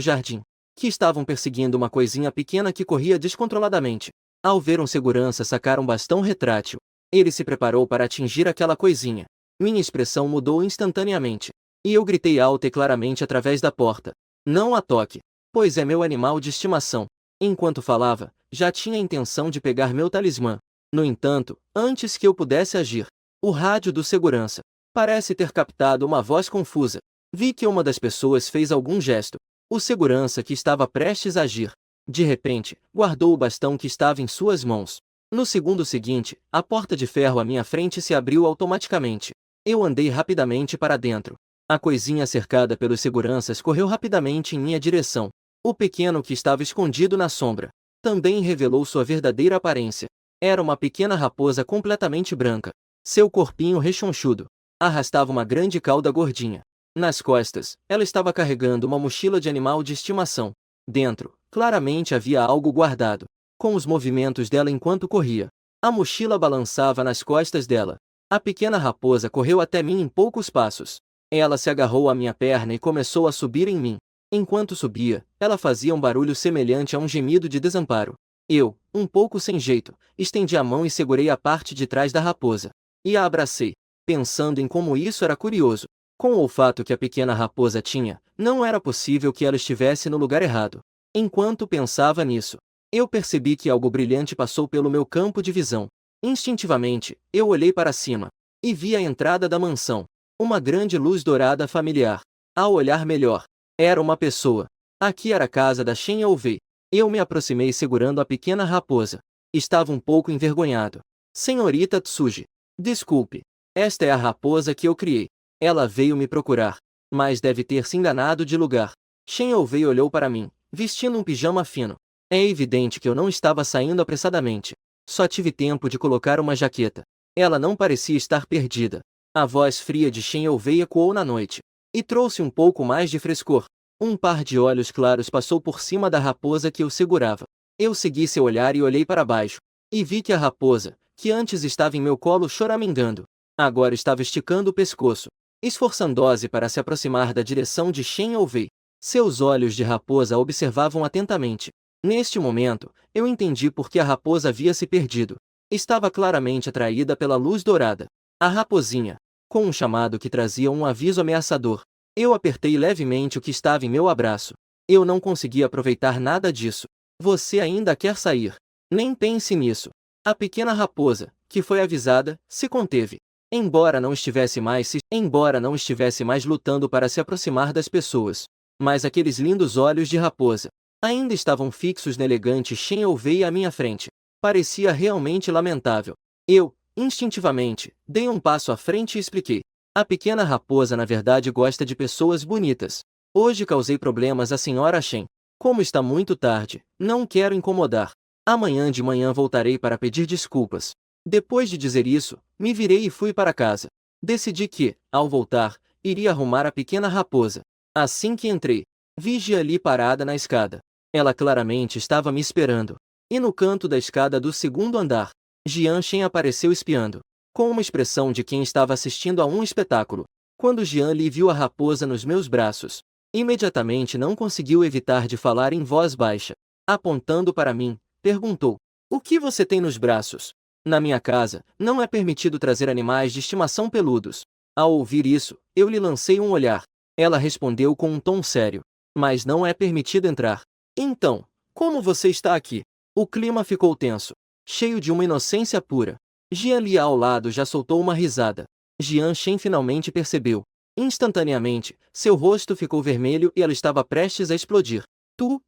jardim, que estavam perseguindo uma coisinha pequena que corria descontroladamente. Ao ver um segurança sacar um bastão retrátil, ele se preparou para atingir aquela coisinha. Minha expressão mudou instantaneamente, e eu gritei alto e claramente através da porta: "Não a toque, pois é meu animal de estimação." Enquanto falava, já tinha a intenção de pegar meu talismã. No entanto, antes que eu pudesse agir, o rádio do segurança parece ter captado uma voz confusa. Vi que uma das pessoas fez algum gesto. O segurança que estava prestes a agir, de repente, guardou o bastão que estava em suas mãos. No segundo seguinte, a porta de ferro à minha frente se abriu automaticamente. Eu andei rapidamente para dentro. A coisinha cercada pelos seguranças correu rapidamente em minha direção. O pequeno que estava escondido na sombra também revelou sua verdadeira aparência. Era uma pequena raposa completamente branca. Seu corpinho rechonchudo arrastava uma grande cauda gordinha. Nas costas, ela estava carregando uma mochila de animal de estimação. Dentro, claramente havia algo guardado. Com os movimentos dela enquanto corria, a mochila balançava nas costas dela. A pequena raposa correu até mim em poucos passos. Ela se agarrou à minha perna e começou a subir em mim. Enquanto subia, ela fazia um barulho semelhante a um gemido de desamparo. Eu, um pouco sem jeito, estendi a mão e segurei a parte de trás da raposa. E a abracei, pensando em como isso era curioso. Com o olfato que a pequena raposa tinha, não era possível que ela estivesse no lugar errado. Enquanto pensava nisso, eu percebi que algo brilhante passou pelo meu campo de visão. Instintivamente, eu olhei para cima e vi a entrada da mansão. Uma grande luz dourada familiar. Ao olhar melhor, era uma pessoa. Aqui era a casa da Shen Youvei. Eu me aproximei segurando a pequena raposa. Estava um pouco envergonhado. Senhorita Tsuji, desculpe. Esta é a raposa que eu criei. Ela veio me procurar, mas deve ter se enganado de lugar. Shen Youvei olhou para mim, vestindo um pijama fino. É evidente que eu não estava saindo apressadamente. Só tive tempo de colocar uma jaqueta. Ela não parecia estar perdida. A voz fria de Shen Youvei ecoou na noite e trouxe um pouco mais de frescor. Um par de olhos claros passou por cima da raposa que eu segurava. Eu segui seu olhar e olhei para baixo, e vi que a raposa, que antes estava em meu colo choramingando, agora estava esticando o pescoço, esforçando-se para se aproximar da direção de Shen Youvei. Seus olhos de raposa a observavam atentamente. Neste momento, eu entendi por que a raposa havia se perdido. Estava claramente atraída pela luz dourada. A raposinha, com um chamado que trazia um aviso ameaçador. Eu apertei levemente o que estava em meu abraço. Eu não conseguia aproveitar nada disso. Você ainda quer sair? Nem pense nisso. A pequena raposa, que foi avisada, se conteve. Embora não estivesse mais lutando para se aproximar das pessoas. Mas aqueles lindos olhos de raposa ainda estavam fixos na elegante Shen Youvei à minha frente. Parecia realmente lamentável. Eu, instintivamente, dei um passo à frente e expliquei. A pequena raposa na verdade gosta de pessoas bonitas. Hoje causei problemas à senhora Shen. Como está muito tarde, não quero incomodar. Amanhã de manhã voltarei para pedir desculpas. Depois de dizer isso, me virei e fui para casa. Decidi que, ao voltar, iria arrumar a pequena raposa. Assim que entrei, vi Ji ali parada na escada. Ela claramente estava me esperando. E no canto da escada do segundo andar, Jian Shen apareceu espiando, com uma expressão de quem estava assistindo a um espetáculo. Quando Jian Li viu a raposa nos meus braços, imediatamente não conseguiu evitar de falar em voz baixa. Apontando para mim, perguntou: "O que você tem nos braços?" Na minha casa, não é permitido trazer animais de estimação peludos. Ao ouvir isso, eu lhe lancei um olhar. Ela respondeu com um tom sério: "Mas não é permitido entrar." "Então, como você está aqui?" O clima ficou tenso, cheio de uma inocência pura. Jian Li ao lado já soltou uma risada. Jian Shen finalmente percebeu. Instantaneamente, seu rosto ficou vermelho e ela estava prestes a explodir. Tu.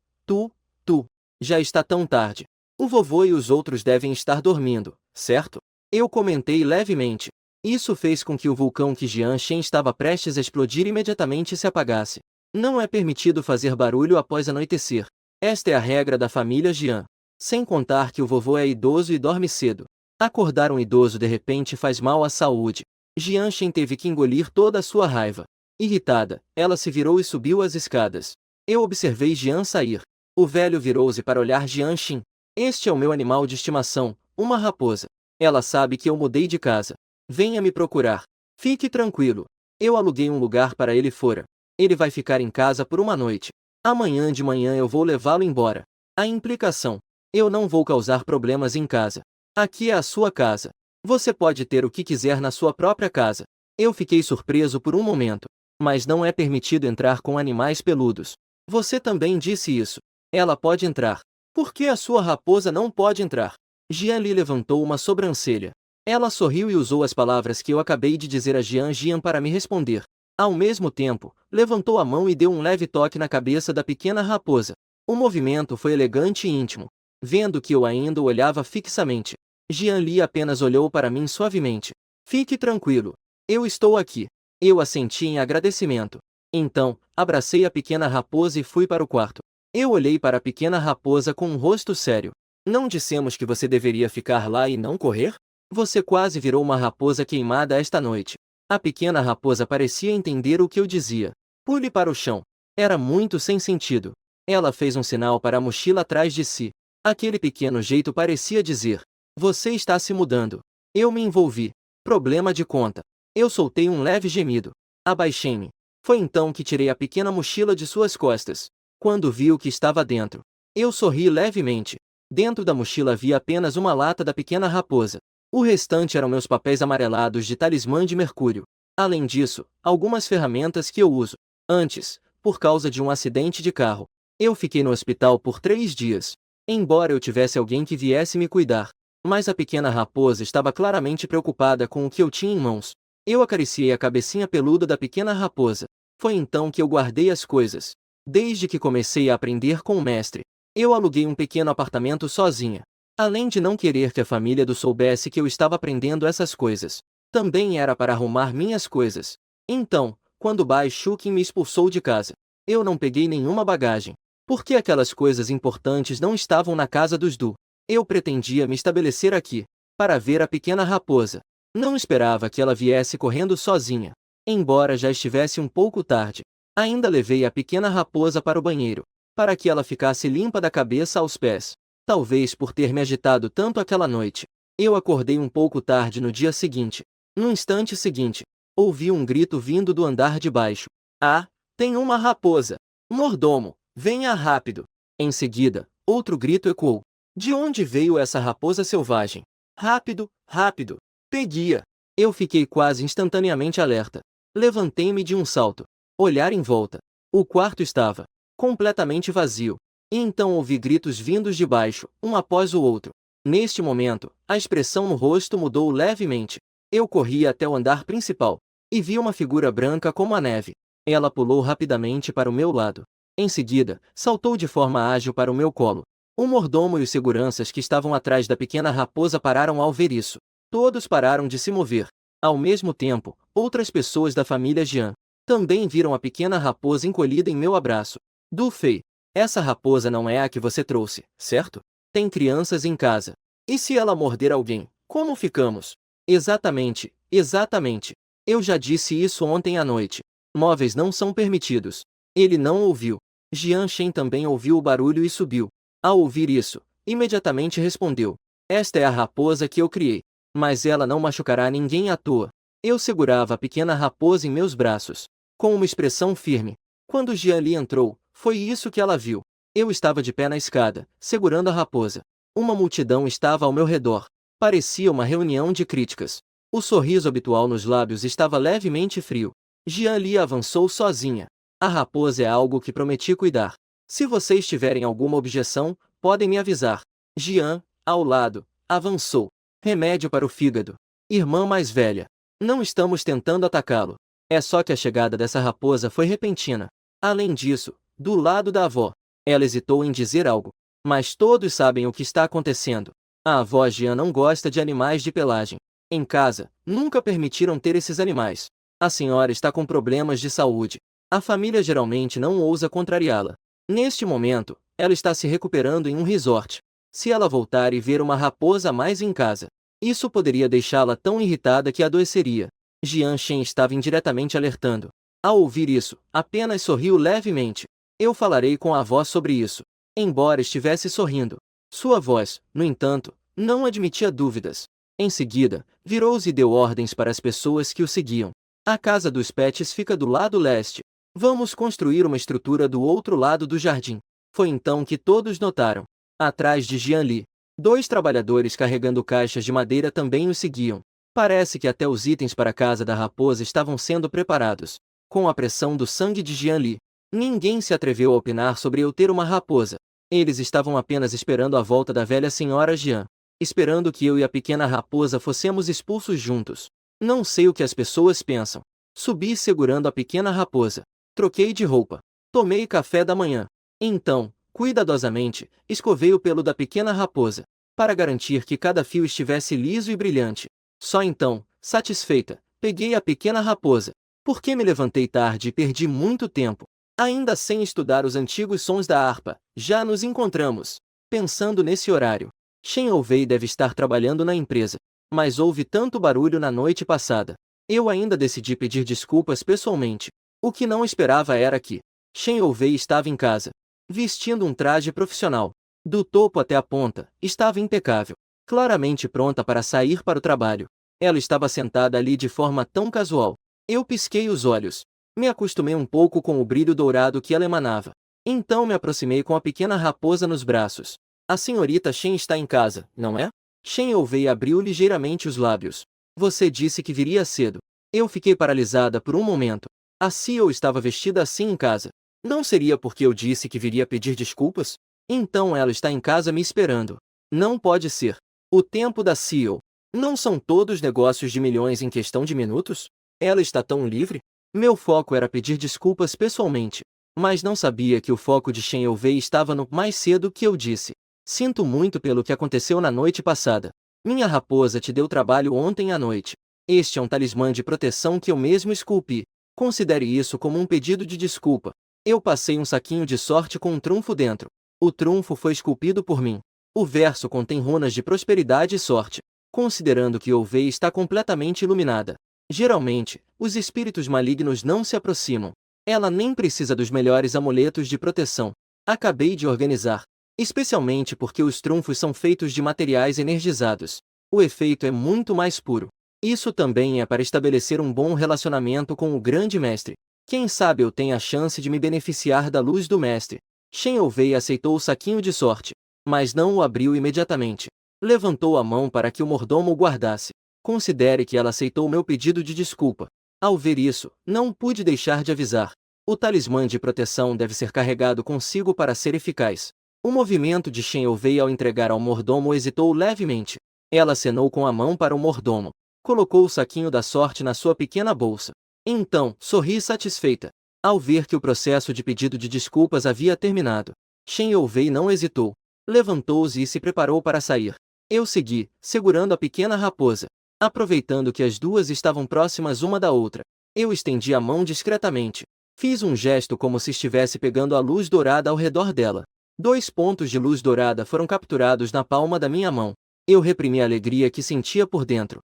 Já está tão tarde. O vovô e os outros devem estar dormindo, certo?" Eu comentei levemente. Isso fez com que o vulcão que Jian Shen estava prestes a explodir imediatamente se apagasse. Não é permitido fazer barulho após anoitecer. Esta é a regra da família Jian. Sem contar que o vovô é idoso e dorme cedo. Acordar um idoso de repente faz mal à saúde. Jian Shen teve que engolir toda a sua raiva. Irritada, ela se virou e subiu as escadas. Eu observei Jian sair. O velho virou-se para olhar Jian Shen. "Este é o meu animal de estimação, uma raposa. Ela sabe que eu mudei de casa. Venha me procurar. Fique tranquilo. Eu aluguei um lugar para ele fora. Ele vai ficar em casa por uma noite. Amanhã de manhã eu vou levá-lo embora. A implicação: eu não vou causar problemas em casa. Aqui é a sua casa. Você pode ter o que quiser na sua própria casa. Eu fiquei surpreso por um momento. Mas não é permitido entrar com animais peludos. Você também disse isso. Ela pode entrar. Por que a sua raposa não pode entrar? Jian Li levantou uma sobrancelha. Ela sorriu e usou as palavras que eu acabei de dizer a Jian para me responder. Ao mesmo tempo, levantou a mão e deu um leve toque na cabeça da pequena raposa. O movimento foi elegante e íntimo. Vendo que eu ainda o olhava fixamente, Jian Li apenas olhou para mim suavemente. Fique tranquilo. Eu estou aqui. Eu assenti em agradecimento. Então, abracei a pequena raposa e fui para o quarto. Eu olhei para a pequena raposa com um rosto sério. Não dissemos que você deveria ficar lá e não correr? Você quase virou uma raposa queimada esta noite. A pequena raposa parecia entender o que eu dizia. Pule para o chão. Era muito sem sentido. Ela fez um sinal para a mochila atrás de si. Aquele pequeno jeito parecia dizer: você está se mudando. Eu me envolvi. Problema de conta. Eu soltei um leve gemido. Abaixei-me. Foi então que tirei a pequena mochila de suas costas. Quando vi o que estava dentro, eu sorri levemente. Dentro da mochila havia apenas uma lata da pequena raposa. O restante eram meus papéis amarelados de talismã de mercúrio. Além disso, algumas ferramentas que eu uso. Antes, por causa de um acidente de carro, eu fiquei no hospital por 3 dias. Embora eu tivesse alguém que viesse me cuidar, mas a pequena raposa estava claramente preocupada com o que eu tinha em mãos. Eu acariciei a cabecinha peluda da pequena raposa. Foi então que eu guardei as coisas. Desde que comecei a aprender com o mestre, eu aluguei um pequeno apartamento sozinha. Além de não querer que a família do soubesse que eu estava aprendendo essas coisas, também era para arrumar minhas coisas. Então, quando Bai Shukin me expulsou de casa, eu não peguei nenhuma bagagem, porque aquelas coisas importantes não estavam na casa dos Du. Eu pretendia me estabelecer aqui, para ver a pequena raposa. Não esperava que ela viesse correndo sozinha. Embora já estivesse um pouco tarde, ainda levei a pequena raposa para o banheiro, para que ela ficasse limpa da cabeça aos pés. Talvez por ter me agitado tanto aquela noite, eu acordei um pouco tarde no dia seguinte. No instante seguinte, ouvi um grito vindo do andar de baixo. Ah, tem uma raposa! Mordomo, venha rápido! Em seguida, outro grito ecoou. De onde veio essa raposa selvagem? Rápido, rápido! Peguia! Eu fiquei quase instantaneamente alerta. Levantei-me de um salto. Olhar em volta. O quarto estava completamente vazio. E então ouvi gritos vindos de baixo, um após o outro. Neste momento, a expressão no rosto mudou levemente. Eu corri até o andar principal e vi uma figura branca como a neve. Ela pulou rapidamente para o meu lado. Em seguida, saltou de forma ágil para o meu colo. O mordomo e os seguranças que estavam atrás da pequena raposa pararam ao ver isso. Todos pararam de se mover. Ao mesmo tempo, outras pessoas da família Jian também viram a pequena raposa encolhida em meu abraço. Du Fei, essa raposa não é a que você trouxe, certo? Tem crianças em casa. E se ela morder alguém, como ficamos? Exatamente, exatamente. Eu já disse isso ontem à noite. Móveis não são permitidos. Ele não ouviu. Jian Shen também ouviu o barulho e subiu. Ao ouvir isso, imediatamente respondeu: esta é a raposa que eu criei. Mas ela não machucará ninguém à toa. Eu segurava a pequena raposa em meus braços, com uma expressão firme. Quando Jian Li entrou, foi isso que ela viu. Eu estava de pé na escada, segurando a raposa. Uma multidão estava ao meu redor. Parecia uma reunião de críticas. O sorriso habitual nos lábios estava levemente frio. Jian Li avançou sozinha. A raposa é algo que prometi cuidar. Se vocês tiverem alguma objeção, podem me avisar. Jian, ao lado, avançou. Remédio para o fígado. Irmã mais velha. Não estamos tentando atacá-lo. É só que a chegada dessa raposa foi repentina. Além disso, do lado da avó, ela hesitou em dizer algo. Mas todos sabem o que está acontecendo. A avó Jian não gosta de animais de pelagem. Em casa, nunca permitiram ter esses animais. A senhora está com problemas de saúde. A família geralmente não ousa contrariá-la. Neste momento, ela está se recuperando em um resort. Se ela voltar e ver uma raposa a mais em casa, isso poderia deixá-la tão irritada que adoeceria. Jian Shen estava indiretamente alertando. Ao ouvir isso, apenas sorriu levemente. Eu falarei com a avó sobre isso. Embora estivesse sorrindo, sua voz, no entanto, não admitia dúvidas. Em seguida, virou-se e deu ordens para as pessoas que o seguiam. A casa dos pets fica do lado leste. Vamos construir uma estrutura do outro lado do jardim. Foi então que todos notaram. Atrás de Jian Li, 2 trabalhadores carregando caixas de madeira também os seguiam. Parece que até os itens para a casa da raposa estavam sendo preparados. Com a pressão do sangue de Jian Li, ninguém se atreveu a opinar sobre eu ter uma raposa. Eles estavam apenas esperando a volta da velha senhora Jian. Esperando que eu e a pequena raposa fossemos expulsos juntos. Não sei o que as pessoas pensam. Subi segurando a pequena raposa. Troquei de roupa. Tomei café da manhã. Então, cuidadosamente, escovei o pelo da pequena raposa, para garantir que cada fio estivesse liso e brilhante. Só então, satisfeita, peguei a pequena raposa. Porque me levantei tarde e perdi muito tempo. Ainda sem estudar os antigos sons da harpa, já nos encontramos. Pensando nesse horário, Shen Ouvei deve estar trabalhando na empresa. Mas houve tanto barulho na noite passada. Eu ainda decidi pedir desculpas pessoalmente. O que não esperava era que Shen Ouvei estava em casa, vestindo um traje profissional. Do topo até a ponta, estava impecável. Claramente pronta para sair para o trabalho. Ela estava sentada ali de forma tão casual. Eu pisquei os olhos. Me acostumei um pouco com o brilho dourado que ela emanava. Então me aproximei com a pequena raposa nos braços. A senhorita Shen está em casa, não é? Shen Ouvei abriu ligeiramente os lábios. Você disse que viria cedo. Eu fiquei paralisada por um momento. A CEO estava vestida assim em casa. Não seria porque eu disse que viria pedir desculpas? Então ela está em casa me esperando. Não pode ser. O tempo da CEO. Não são todos negócios de milhões em questão de minutos? Ela está tão livre? Meu foco era pedir desculpas pessoalmente. Mas não sabia que o foco de Shen Ouvei estava no mais cedo que eu disse. Sinto muito pelo que aconteceu na noite passada. Minha raposa te deu trabalho ontem à noite. Este é um talismã de proteção que eu mesmo esculpi. Considere isso como um pedido de desculpa. Eu passei um saquinho de sorte com um trunfo dentro. O trunfo foi esculpido por mim. O verso contém runas de prosperidade e sorte. Considerando que Ouvei está completamente iluminada. Geralmente, os espíritos malignos não se aproximam. Ela nem precisa dos melhores amuletos de proteção. Acabei de organizar. Especialmente porque os trunfos são feitos de materiais energizados. O efeito é muito mais puro. Isso também é para estabelecer um bom relacionamento com o grande mestre. Quem sabe eu tenha a chance de me beneficiar da luz do mestre. Shen Ouvei aceitou o saquinho de sorte, mas não o abriu imediatamente. Levantou a mão para que o mordomo o guardasse. Considere que ela aceitou meu pedido de desculpa. Ao ver isso, não pude deixar de avisar. O talismã de proteção deve ser carregado consigo para ser eficaz. O movimento de Shen Ouvei ao entregar ao mordomo hesitou levemente. Ela acenou com a mão para o mordomo. Colocou o saquinho da sorte na sua pequena bolsa. Então, sorri satisfeita. Ao ver que o processo de pedido de desculpas havia terminado, Shen Ouvei não hesitou. Levantou-se e se preparou para sair. Eu segui, segurando a pequena raposa. Aproveitando que as duas estavam próximas uma da outra, eu estendi a mão discretamente. Fiz um gesto como se estivesse pegando a luz dourada ao redor dela. 2 pontos de luz dourada foram capturados na palma da minha mão. Eu reprimi a alegria que sentia por dentro.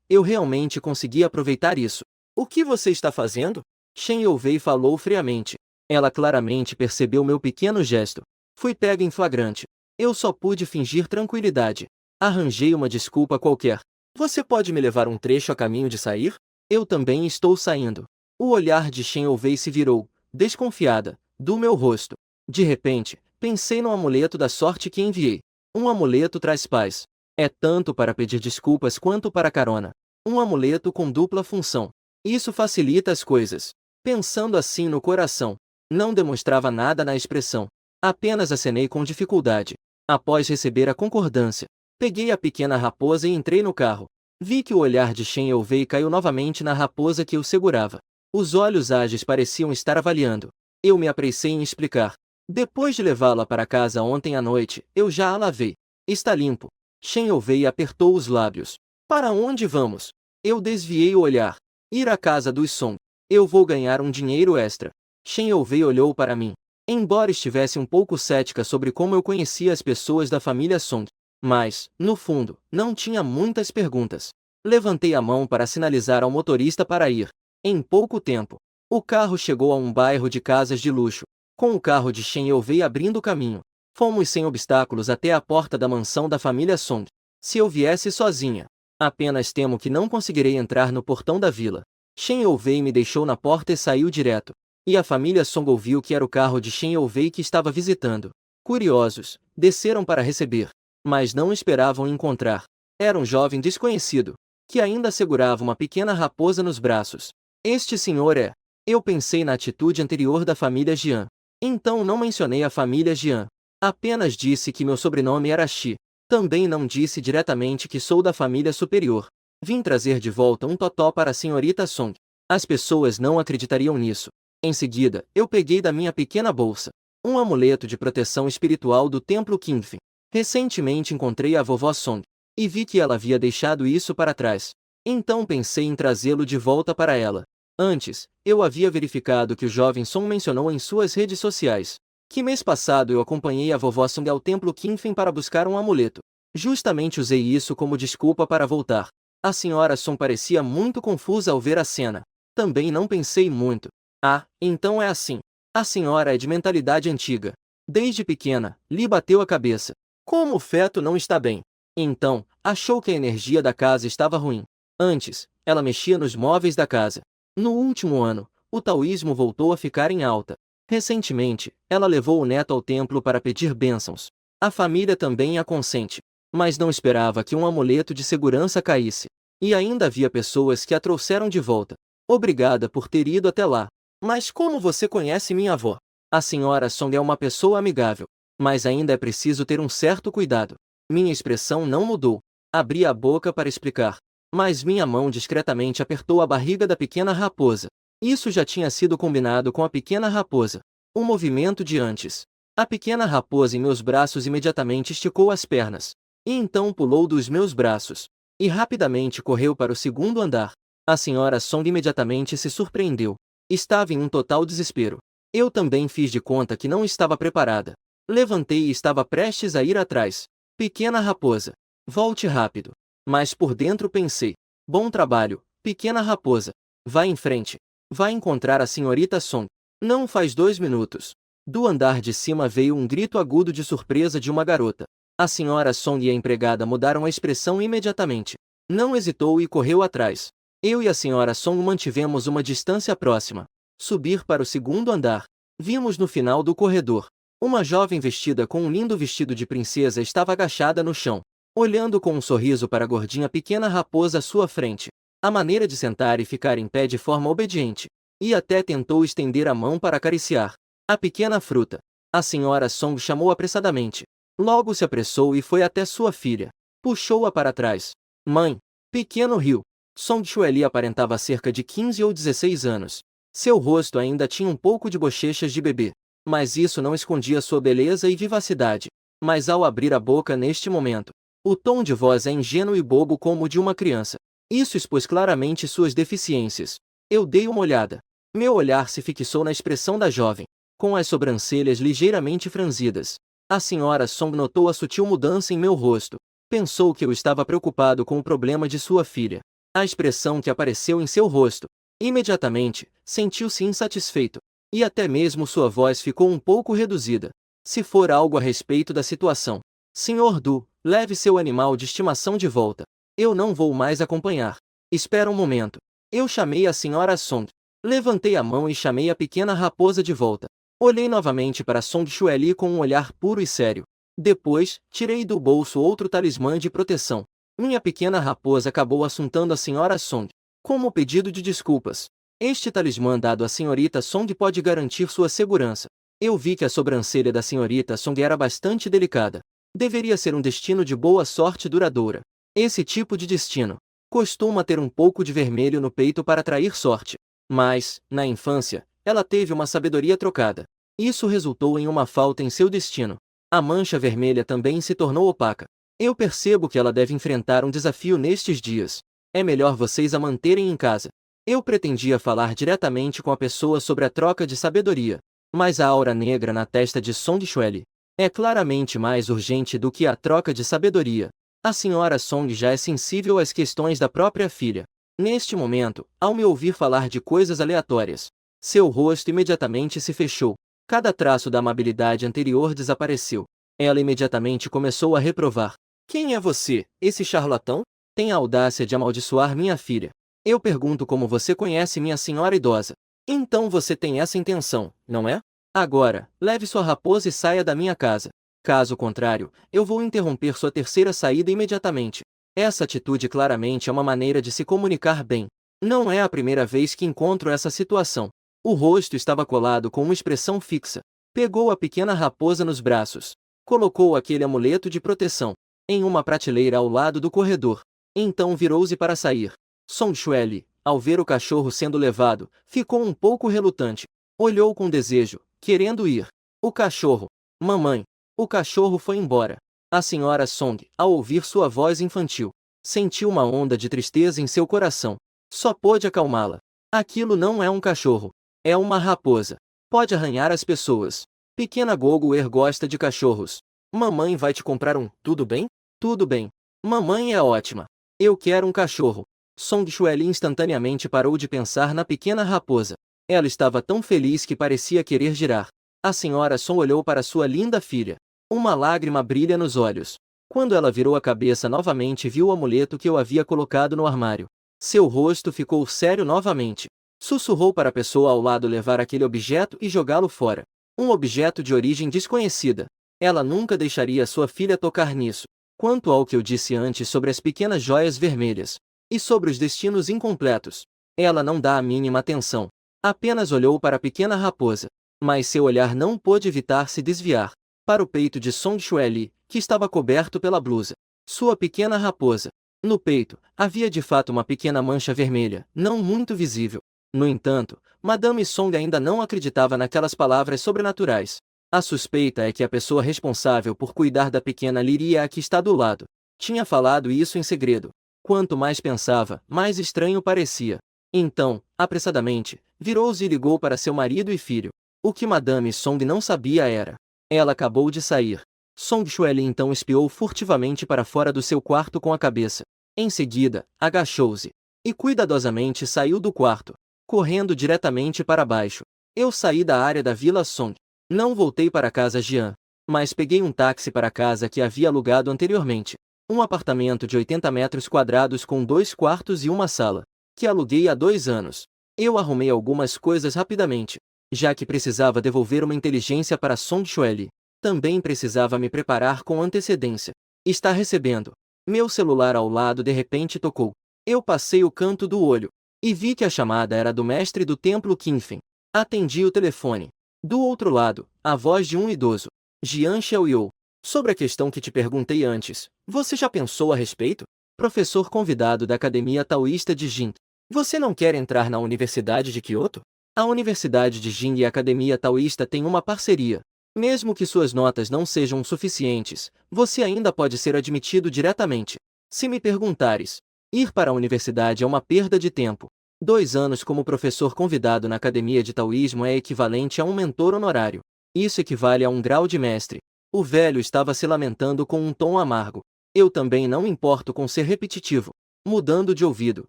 Eu realmente consegui aproveitar isso. O que você está fazendo? Shen Ouvei falou friamente. Ela claramente percebeu meu pequeno gesto. Fui pega em flagrante. Eu só pude fingir tranquilidade. Arranjei uma desculpa qualquer. Você pode me levar um trecho a caminho de sair? Eu também estou saindo. O olhar de Shen Ouvei se virou, desconfiada, do meu rosto. De repente, pensei no amuleto da sorte que enviei. Um amuleto traz paz. É tanto para pedir desculpas quanto para carona. Um amuleto com dupla função. Isso facilita as coisas. Pensando assim no coração, não demonstrava nada na expressão. Apenas acenei com dificuldade. Após receber a concordância, peguei a pequena raposa e entrei no carro. Vi que o olhar de Shen Ouvei caiu novamente na raposa que eu segurava. Os olhos ágeis pareciam estar avaliando. Eu me apressei em explicar. Depois de levá-la para casa ontem à noite, eu já a lavei. Está limpo. Shen Ouvei apertou os lábios. Para onde vamos? Eu desviei o olhar. Ir à casa dos Song. Eu vou ganhar um dinheiro extra. Shen Ouvei olhou para mim. Embora estivesse um pouco cética sobre como eu conhecia as pessoas da família Song, mas, no fundo, não tinha muitas perguntas. Levantei a mão para sinalizar ao motorista para ir. Em pouco tempo, o carro chegou a um bairro de casas de luxo. Com o carro de Shen Ouvei abrindo o caminho, fomos sem obstáculos até a porta da mansão da família Song. Se eu viesse sozinha. Apenas temo que não conseguirei entrar no portão da vila. Shen Youvei me deixou na porta e saiu direto. E a família Song ouviu que era o carro de Shen Youvei que estava visitando. Curiosos, desceram para receber. Mas não esperavam encontrar. Era um jovem desconhecido, que ainda segurava uma pequena raposa nos braços. Este senhor é... Eu pensei na atitude anterior da família Jian. Então não mencionei a família Jian. Apenas disse que meu sobrenome era Shi. Também não disse diretamente que sou da família superior. Vim trazer de volta um totó para a senhorita Song. As pessoas não acreditariam nisso. Em seguida, eu peguei da minha pequena bolsa um amuleto de proteção espiritual do templo Qingfen. Recentemente encontrei a vovó Song e vi que ela havia deixado isso para trás. Então pensei em trazê-lo de volta para ela. Antes, eu havia verificado que o jovem Song mencionou em suas redes sociais que mês passado eu acompanhei a vovó Song ao templo Qingfen para buscar um amuleto. Justamente usei isso como desculpa para voltar. A senhora Song parecia muito confusa ao ver a cena. Também não pensei muito. Ah, então é assim. A senhora é de mentalidade antiga. Desde pequena, lhe bateu a cabeça. Como o feto não está bem. Então, achou que a energia da casa estava ruim. Antes, ela mexia nos móveis da casa. No último ano, o taoísmo voltou a ficar em alta. Recentemente, ela levou o neto ao templo para pedir bênçãos. A família também a consente. Mas não esperava que um amuleto de segurança caísse. E ainda havia pessoas que a trouxeram de volta. Obrigada por ter ido até lá. Mas como você conhece minha avó? A senhora Song é uma pessoa amigável. Mas ainda é preciso ter um certo cuidado. Minha expressão não mudou. Abri a boca para explicar. Mas minha mão discretamente apertou a barriga da pequena raposa. Isso já tinha sido combinado com a pequena raposa. O movimento de antes. A pequena raposa em meus braços imediatamente esticou as pernas. E então pulou dos meus braços. E rapidamente correu para o segundo andar. A senhora Song imediatamente se surpreendeu. Estava em um total desespero. Eu também fiz de conta que não estava preparada. Levantei e estava prestes a ir atrás. Pequena raposa, volte rápido. Mas por dentro pensei. Bom trabalho, pequena raposa. Vá em frente. Vai encontrar a senhorita Song. Não faz 2 minutos. Do andar de cima veio um grito agudo de surpresa de uma garota. A senhora Song e a empregada mudaram a expressão imediatamente. Não hesitou e correu atrás. Eu e a senhora Song mantivemos uma distância próxima. Subir para o segundo andar. Vimos no final do corredor. Uma jovem vestida com um lindo vestido de princesa estava agachada no chão, olhando com um sorriso para a gordinha pequena raposa à sua frente. A maneira de sentar e ficar em pé de forma obediente. E até tentou estender a mão para acariciar a pequena fruta. A senhora Song chamou apressadamente. Logo se apressou e foi até sua filha. Puxou-a para trás. Mãe. Pequeno riu. Song Xueli aparentava cerca de 15 ou 16 anos. Seu rosto ainda tinha um pouco de bochechas de bebê. Mas isso não escondia sua beleza e vivacidade. Mas ao abrir a boca neste momento, o tom de voz é ingênuo e bobo como o de uma criança. Isso expôs claramente suas deficiências. Eu dei uma olhada. Meu olhar se fixou na expressão da jovem, com as sobrancelhas ligeiramente franzidas. A senhora Song notou a sutil mudança em meu rosto. Pensou que eu estava preocupado com o problema de sua filha. A expressão que apareceu em seu rosto. Imediatamente, sentiu-se insatisfeito. E até mesmo sua voz ficou um pouco reduzida. Se for algo a respeito da situação. Senhor Du, leve seu animal de estimação de volta. Eu não vou mais acompanhar. Espera um momento. Eu chamei a senhora Song. Levantei a mão e chamei a pequena raposa de volta. Olhei novamente para Song Xueli com um olhar puro e sério. Depois, tirei do bolso outro talismã de proteção. Minha pequena raposa acabou assuntando a senhora Song, como pedido de desculpas. Este talismã dado à senhorita Song pode garantir sua segurança. Eu vi que a sobrancelha da senhorita Song era bastante delicada. Deveria ser um destino de boa sorte duradoura. Esse tipo de destino costuma ter um pouco de vermelho no peito para atrair sorte. Mas, na infância, ela teve uma sabedoria trocada. Isso resultou em uma falta em seu destino. A mancha vermelha também se tornou opaca. Eu percebo que ela deve enfrentar um desafio nestes dias. É melhor vocês a manterem em casa. Eu pretendia falar diretamente com a pessoa sobre a troca de sabedoria. Mas a aura negra na testa de Song Xueli é claramente mais urgente do que a troca de sabedoria. A senhora Song já é sensível às questões da própria filha. Neste momento, ao me ouvir falar de coisas aleatórias, seu rosto imediatamente se fechou. Cada traço da amabilidade anterior desapareceu. Ela imediatamente começou a reprovar. Quem é você, esse charlatão? Tem a audácia de amaldiçoar minha filha. Eu pergunto como você conhece minha senhora idosa. Então você tem essa intenção, não é? Agora, leve sua raposa e saia da minha casa. Caso contrário, eu vou interromper sua terceira saída imediatamente. Essa atitude claramente é uma maneira de se comunicar bem. Não é a primeira vez que encontro essa situação. O rosto estava colado com uma expressão fixa. Pegou a pequena raposa nos braços. Colocou aquele amuleto de proteção em uma prateleira ao lado do corredor. Então virou-se para sair. Song Xueli, ao ver o cachorro sendo levado, ficou um pouco relutante. Olhou com desejo, querendo ir. O cachorro. Mamãe. O cachorro foi embora. A senhora Song, ao ouvir sua voz infantil, sentiu uma onda de tristeza em seu coração. Só pôde acalmá-la. Aquilo não é um cachorro. É uma raposa. Pode arranhar as pessoas. Pequena Gogo-er gosta de cachorros. Mamãe vai te comprar um, tudo bem? Tudo bem. Mamãe é ótima. Eu quero um cachorro. Song Xueli instantaneamente parou de pensar na pequena raposa. Ela estava tão feliz que parecia querer girar. A senhora Song olhou para sua linda filha. Uma lágrima brilha nos olhos. Quando ela virou a cabeça novamente, viu o amuleto que eu havia colocado no armário. Seu rosto ficou sério novamente. Sussurrou para a pessoa ao lado levar aquele objeto e jogá-lo fora. Um objeto de origem desconhecida. Ela nunca deixaria sua filha tocar nisso. Quanto ao que eu disse antes sobre as pequenas joias vermelhas e sobre os destinos incompletos, ela não dá a mínima atenção. Apenas olhou para a pequena raposa, mas seu olhar não pôde evitar se desviar para o peito de Song Xueli, que estava coberto pela blusa. Sua pequena raposa. No peito, havia de fato uma pequena mancha vermelha, não muito visível. No entanto, Madame Song ainda não acreditava naquelas palavras sobrenaturais. A suspeita é que a pessoa responsável por cuidar da pequena Liria que está do lado tinha falado isso em segredo. Quanto mais pensava, mais estranho parecia. Então, apressadamente, virou-se e ligou para seu marido e filho. O que Madame Song não sabia era: ela acabou de sair. Song Xueli então espiou furtivamente para fora do seu quarto com a cabeça. Em seguida, agachou-se e cuidadosamente saiu do quarto, correndo diretamente para baixo. Eu saí da área da Vila Song. Não voltei para a casa Jian, mas peguei um táxi para a casa que havia alugado anteriormente. Um apartamento de 80 metros quadrados com 2 quartos e uma sala, que aluguei há 2 anos. Eu arrumei algumas coisas rapidamente, já que precisava devolver uma inteligência para Song Xueli. Também precisava me preparar com antecedência. Está recebendo. Meu celular ao lado de repente tocou. Eu passei o canto do olho e vi que a chamada era do mestre do templo Qinfen. Atendi o telefone. Do outro lado, a voz de um idoso. Jian Xiaoyou. Sobre a questão que te perguntei antes, você já pensou a respeito? Professor convidado da Academia Taoísta de Jin. Você não quer entrar na Universidade de Kyoto? A Universidade de Jin e a Academia Taoísta têm uma parceria. Mesmo que suas notas não sejam suficientes, você ainda pode ser admitido diretamente. Se me perguntares, ir para a universidade é uma perda de tempo. 2 anos como professor convidado na Academia de Taoísmo é equivalente a um mentor honorário. Isso equivale a um grau de mestre. O velho estava se lamentando com um tom amargo. Eu também não me importo com ser repetitivo. Mudando de ouvido,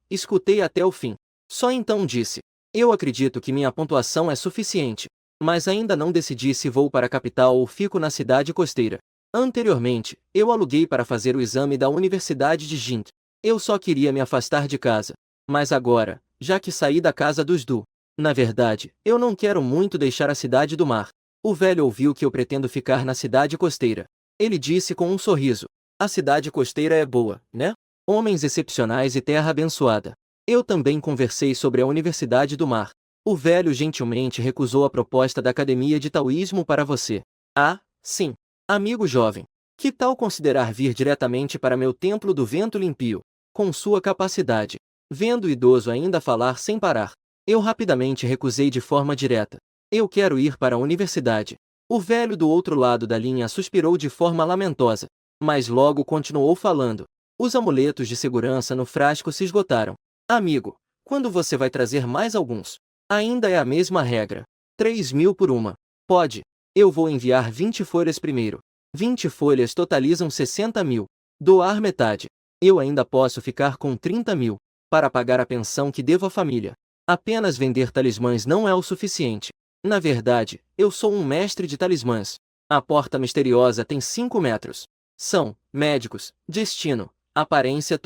escutei até o fim. Só então disse: eu acredito que minha pontuação é suficiente, mas ainda não decidi se vou para a capital ou fico na cidade costeira. Anteriormente, eu aluguei para fazer o exame da Universidade de Jin. Eu só queria me afastar de casa. Mas agora, já que saí da casa dos Du, na verdade, eu não quero muito deixar a cidade do mar. O velho ouviu que eu pretendo ficar na cidade costeira. Ele disse com um sorriso: a cidade costeira é boa, né? Homens excepcionais e terra abençoada. Eu também conversei sobre a Universidade do Mar. O velho gentilmente recusou a proposta da Academia de Taoísmo para você. Ah, sim. Amigo jovem. Que tal considerar vir diretamente para meu templo do vento limpio? Com sua capacidade. Vendo o idoso ainda falar sem parar, eu rapidamente recusei de forma direta. Eu quero ir para a universidade. O velho do outro lado da linha suspirou de forma lamentosa, mas logo continuou falando. Os amuletos de segurança no frasco se esgotaram. Amigo, quando você vai trazer mais alguns? Ainda é a mesma regra. 3.000 por uma. Pode. Eu vou enviar 20 folhas primeiro. 20 folhas totalizam 60.000. Doar metade. Eu ainda posso ficar com 30.000 para pagar a pensão que devo à família. Apenas vender talismãs não é o suficiente. Na verdade, eu sou um mestre de talismãs. A porta misteriosa tem 5 metros. São médicos, destino, aparência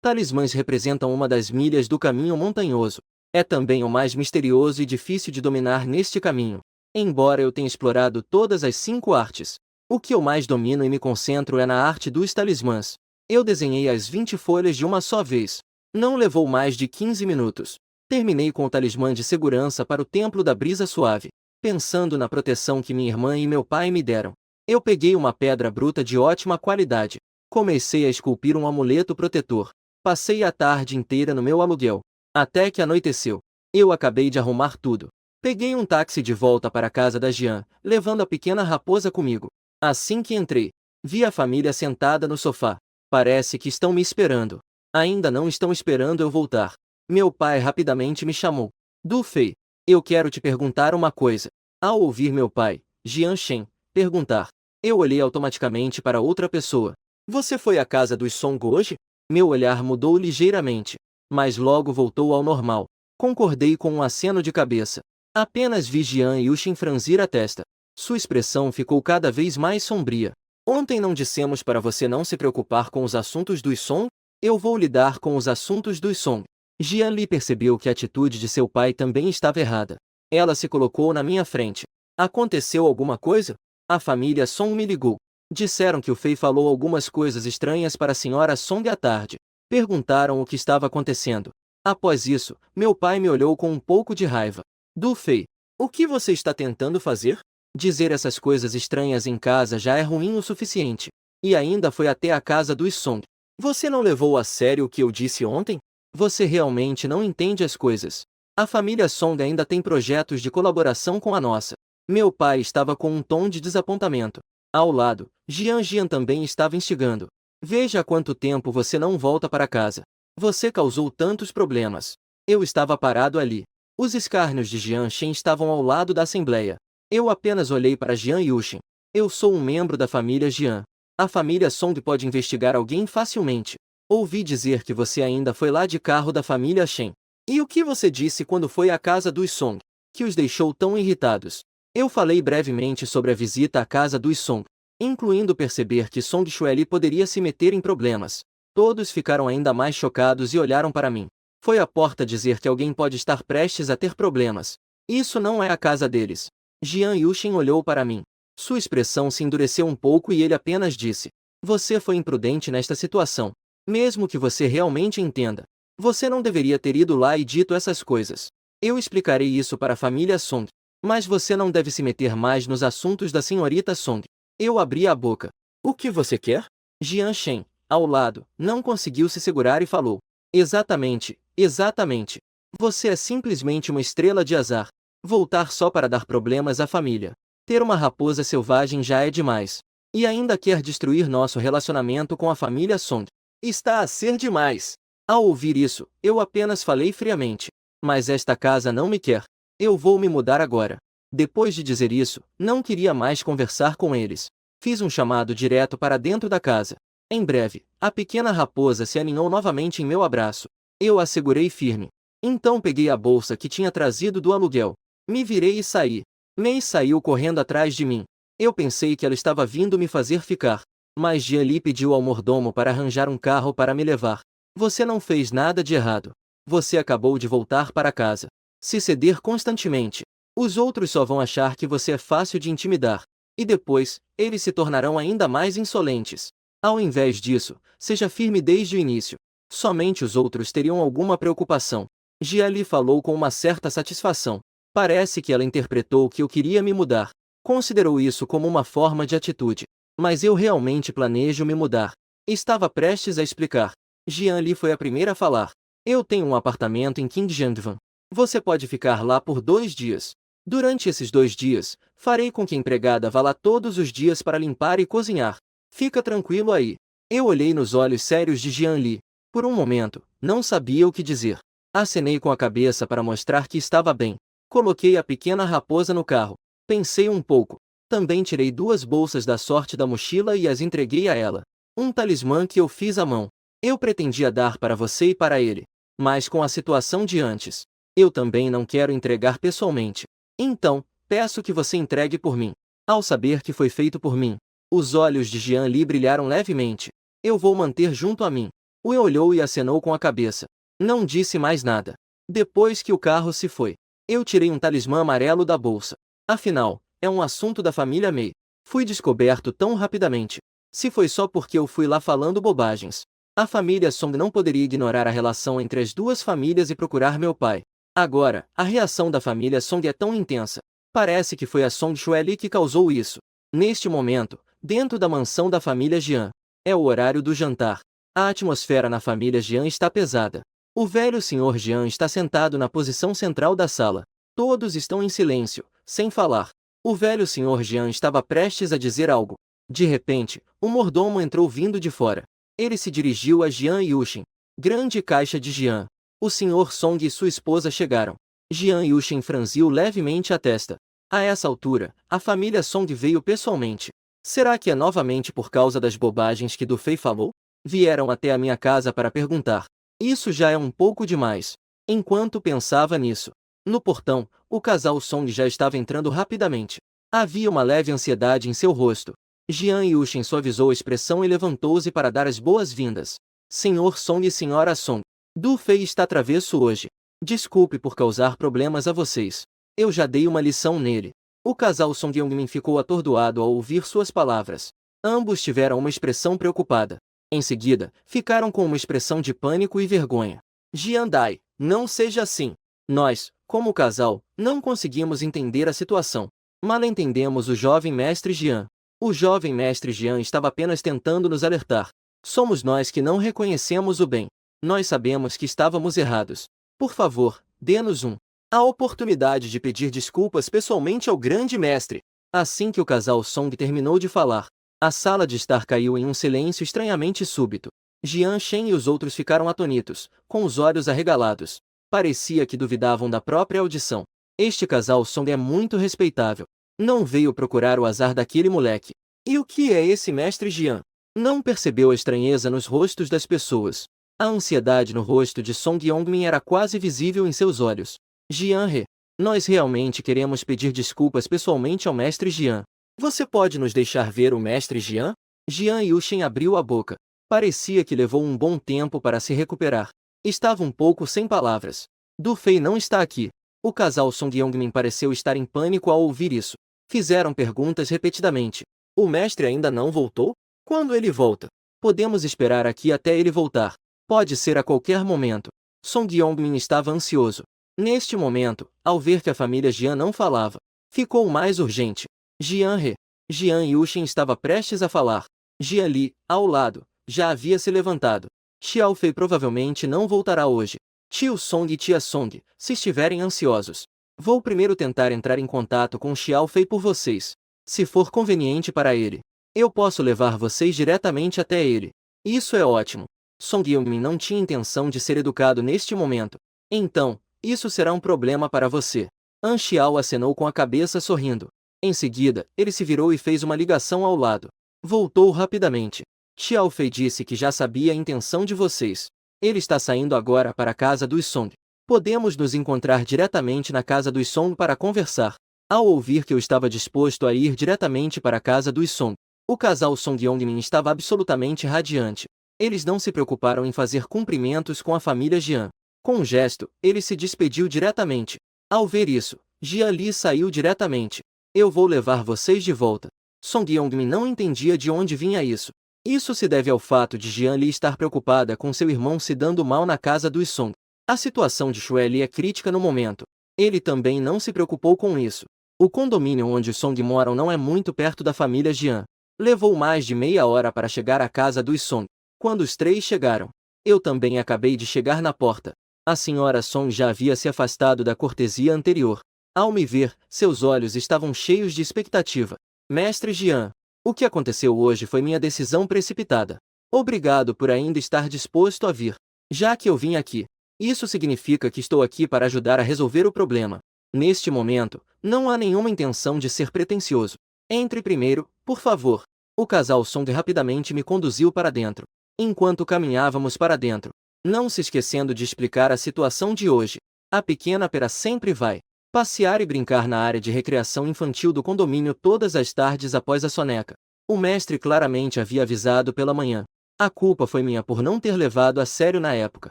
Talismãs representam uma das milhas do caminho montanhoso. É também o mais misterioso e difícil de dominar neste caminho. Embora eu tenha explorado todas as 5 artes, o que eu mais domino e me concentro é na arte dos talismãs. Eu desenhei as 20 folhas de uma só vez. Não levou mais de 15 minutos. Terminei com o talismã de segurança para o Templo da Brisa Suave, pensando na proteção que minha irmã e meu pai me deram. Eu peguei uma pedra bruta de ótima qualidade. Comecei a esculpir um amuleto protetor. Passei a tarde inteira no meu aluguel, até que anoiteceu. Eu acabei de arrumar tudo. Peguei um táxi de volta para a casa da Jean, levando a pequena raposa comigo. Assim que entrei, vi a família sentada no sofá. Parece que estão me esperando. Ainda não estão esperando eu voltar. Meu pai rapidamente me chamou. Du Fei, eu quero te perguntar uma coisa. Ao ouvir meu pai, Jian Shen, perguntar, eu olhei automaticamente para outra pessoa. Você foi à casa dos Song hoje? Meu olhar mudou ligeiramente, mas logo voltou ao normal. Concordei com um aceno de cabeça. Apenas vi Jian Yushin franzir a testa. Sua expressão ficou cada vez mais sombria. Ontem não dissemos para você não se preocupar com os assuntos dos Song? Eu vou lidar com os assuntos dos Song. Jian Li percebeu que a atitude de seu pai também estava errada. Ela se colocou na minha frente. Aconteceu alguma coisa? A família Song me ligou. Disseram que o Fei falou algumas coisas estranhas para a senhora Song à tarde. Perguntaram o que estava acontecendo. Após isso, meu pai me olhou com um pouco de raiva. Du Fei, o que você está tentando fazer? Dizer essas coisas estranhas em casa já é ruim o suficiente. E ainda foi até a casa dos Song. Você não levou a sério o que eu disse ontem? Você realmente não entende as coisas. A família Song ainda tem projetos de colaboração com a nossa. Meu pai estava com um tom de desapontamento. Ao lado, Jian também estava instigando. Veja há quanto tempo você não volta para casa. Você causou tantos problemas. Eu estava parado ali. Os escárnios de Jian Shen estavam ao lado da assembleia. Eu apenas olhei para Jian Yushin. Eu sou um membro da família Jian. A família Song pode investigar alguém facilmente. Ouvi dizer que você ainda foi lá de carro da família Shen. E o que você disse quando foi à casa dos Song, que os deixou tão irritados? Eu falei brevemente sobre a visita à casa dos Song, incluindo perceber que Song Xueli poderia se meter em problemas. Todos ficaram ainda mais chocados e olharam para mim. Foi à porta dizer que alguém pode estar prestes a ter problemas. Isso não é a casa deles. Jian Yushin olhou para mim. Sua expressão se endureceu um pouco e ele apenas disse: você foi imprudente nesta situação. Mesmo que você realmente entenda, você não deveria ter ido lá e dito essas coisas. Eu explicarei isso para a família Song. Mas você não deve se meter mais nos assuntos da senhorita Song. Eu abri a boca. O que você quer? Jian Shen, ao lado, não conseguiu se segurar e falou. Exatamente, exatamente. Você é simplesmente uma estrela de azar. Voltar só para dar problemas à família. Ter uma raposa selvagem já é demais. E ainda quer destruir nosso relacionamento com a família Song. Está a ser demais. Ao ouvir isso, eu apenas falei friamente. Mas esta casa não me quer. Eu vou me mudar agora. Depois de dizer isso, não queria mais conversar com eles. Fiz um chamado direto para dentro da casa. Em breve, a pequena raposa se aninhou novamente em meu abraço. Eu a segurei firme. Então peguei a bolsa que tinha trazido do aluguel. Me virei e saí. Mei saiu correndo atrás de mim. Eu pensei que ela estava vindo me fazer ficar. Mas Jian Li pediu ao mordomo para arranjar um carro para me levar. Você não fez nada de errado. Você acabou de voltar para casa. Se ceder constantemente, os outros só vão achar que você é fácil de intimidar. E depois, eles se tornarão ainda mais insolentes. Ao invés disso, seja firme desde o início. Somente os outros teriam alguma preocupação. Jia Li falou com uma certa satisfação. Parece que ela interpretou que eu queria me mudar. Considerou isso como uma forma de atitude. Mas eu realmente planejo me mudar. Estava prestes a explicar. Jian Li foi a primeira a falar. Eu tenho um apartamento em Qingjandvan. Você pode ficar lá por 2 dias. Durante esses 2 dias, farei com que a empregada vá lá todos os dias para limpar e cozinhar. Fica tranquilo aí. Eu olhei nos olhos sérios de Jian Li. Por um momento, não sabia o que dizer. Acenei com a cabeça para mostrar que estava bem. Coloquei a pequena raposa no carro. Pensei um pouco. Também tirei 2 bolsas da sorte da mochila e as entreguei a ela. Um talismã que eu fiz à mão. Eu pretendia dar para você e para ele. Mas com a situação de antes, eu também não quero entregar pessoalmente. Então, peço que você entregue por mim. Ao saber que foi feito por mim, Os olhos de Jian Li brilharam levemente. Eu vou manter junto a mim. Wei olhou e acenou com a cabeça. Não disse mais nada. Depois que o carro se foi, eu tirei um talismã amarelo da bolsa. Afinal, é um assunto da família Mei. Fui descoberto tão rapidamente. Se foi só porque eu fui lá falando bobagens. A família Song não poderia ignorar a relação entre as duas famílias e procurar meu pai. Agora, a reação da família Song é tão intensa. Parece que foi a Song Xueli que causou isso. Neste momento, dentro da mansão da família Jian, é o horário do jantar. A atmosfera na família Jian está pesada. O velho senhor Jian está sentado na posição central da sala. Todos estão em silêncio, sem falar. O velho senhor Jian estava prestes a dizer algo. De repente, o mordomo entrou vindo de fora. Ele se dirigiu a Jian Yushin. Grande caixa de Jian. O senhor Song e sua esposa chegaram. Jian Yushin franziu levemente a testa. A essa altura, a família Song veio pessoalmente. Será que é novamente por causa das bobagens que Du Fei falou? Vieram até a minha casa para perguntar. Isso já é um pouco demais. Enquanto pensava nisso, no portão, o casal Song já estava entrando rapidamente. Havia uma leve ansiedade em seu rosto. Jian Yushin suavizou a expressão e levantou-se para dar as boas-vindas. Senhor Song e Senhora Song. Du Fei está travesso hoje. Desculpe por causar problemas a vocês. Eu já dei uma lição nele. O casal Song Yongmin ficou atordoado ao ouvir suas palavras. Ambos tiveram uma expressão preocupada. Em seguida, ficaram com uma expressão de pânico e vergonha. Jian Dai, não seja assim. Nós, como casal, não conseguimos entender a situação. Mal entendemos o jovem mestre Jian. O jovem mestre Jian estava apenas tentando nos alertar. Somos nós que não reconhecemos o bem. Nós sabemos que estávamos errados. Por favor, dê-nos a oportunidade de pedir desculpas pessoalmente ao grande mestre. Assim que o casal Song terminou de falar, a sala de estar caiu em um silêncio estranhamente súbito. Jian Shen e os outros ficaram atonitos, com os olhos arregalados. Parecia que duvidavam da própria audição. Este casal Song é muito respeitável. Não veio procurar o azar daquele moleque. E o que é esse mestre Jian? Não percebeu a estranheza nos rostos das pessoas. A ansiedade no rosto de Song Yongmin era quase visível em seus olhos. Jian He, nós realmente queremos pedir desculpas pessoalmente ao mestre Jian. Você pode nos deixar ver o mestre Jian? Jian Yushin abriu a boca. Parecia que levou um bom tempo para se recuperar. Estava um pouco sem palavras. Du Fei não está aqui. O casal Song Yongmin pareceu estar em pânico ao ouvir isso. Fizeram perguntas repetidamente. O mestre ainda não voltou? Quando ele volta? Podemos esperar aqui até ele voltar. Pode ser a qualquer momento. Song Yongmin estava ansioso. Neste momento, ao ver que a família Jian não falava, ficou mais urgente. Jian He. Jian Yushin estava prestes a falar. Jian Li, ao lado, já havia se levantado. Xiao Fei provavelmente não voltará hoje. Tio Song e tia Song, se estiverem ansiosos. Vou primeiro tentar entrar em contato com Xiao Fei por vocês. Se for conveniente para ele, eu posso levar vocês diretamente até ele. Isso é ótimo. Song Yongmin não tinha intenção de ser educado neste momento. Então, isso será um problema para você. An Xiao acenou com a cabeça sorrindo. Em seguida, ele se virou e fez uma ligação ao lado. Voltou rapidamente. Xiao Fei disse que já sabia a intenção de vocês. Ele está saindo agora para a casa dos Song. Podemos nos encontrar diretamente na casa dos Song para conversar. Ao ouvir que eu estava disposto a ir diretamente para a casa dos Song, o casal Song Yongmin estava absolutamente radiante. Eles não se preocuparam em fazer cumprimentos com a família Jian. Com um gesto, ele se despediu diretamente. Ao ver isso, Jian Li saiu diretamente. Eu vou levar vocês de volta. Song Yongmin não entendia de onde vinha isso. Isso se deve ao fato de Jian Li estar preocupada com seu irmão se dando mal na casa dos Song. A situação de Xue Li é crítica no momento. Ele também não se preocupou com isso. O condomínio onde os Song moram não é muito perto da família Jian. Levou mais de meia hora para chegar à casa dos Song. Quando os três chegaram, eu também acabei de chegar na porta. A senhora Song já havia se afastado da cortesia anterior. Ao me ver, seus olhos estavam cheios de expectativa. Mestre Jian, o que aconteceu hoje foi minha decisão precipitada. Obrigado por ainda estar disposto a vir. Já que eu vim aqui, isso significa que estou aqui para ajudar a resolver o problema. Neste momento, não há nenhuma intenção de ser pretensioso. Entre primeiro, por favor. O casal Song rapidamente me conduziu para dentro. Enquanto caminhávamos para dentro, não se esquecendo de explicar a situação de hoje. A pequena Pera sempre vai passear e brincar na área de recreação infantil do condomínio todas as tardes após a soneca. O mestre claramente havia avisado pela manhã. A culpa foi minha por não ter levado a sério na época.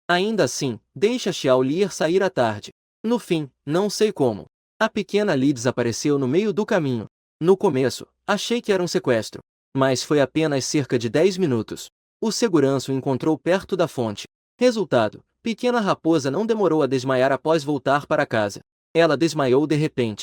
Ainda assim, deixa Xiao Li sair à tarde. No fim, não sei como. A pequena Li desapareceu no meio do caminho. No começo, achei que era um sequestro. Mas foi apenas cerca de 10 minutos. O segurança o encontrou perto da fonte. Resultado: pequena raposa não demorou a desmaiar após voltar para casa. Ela desmaiou de repente.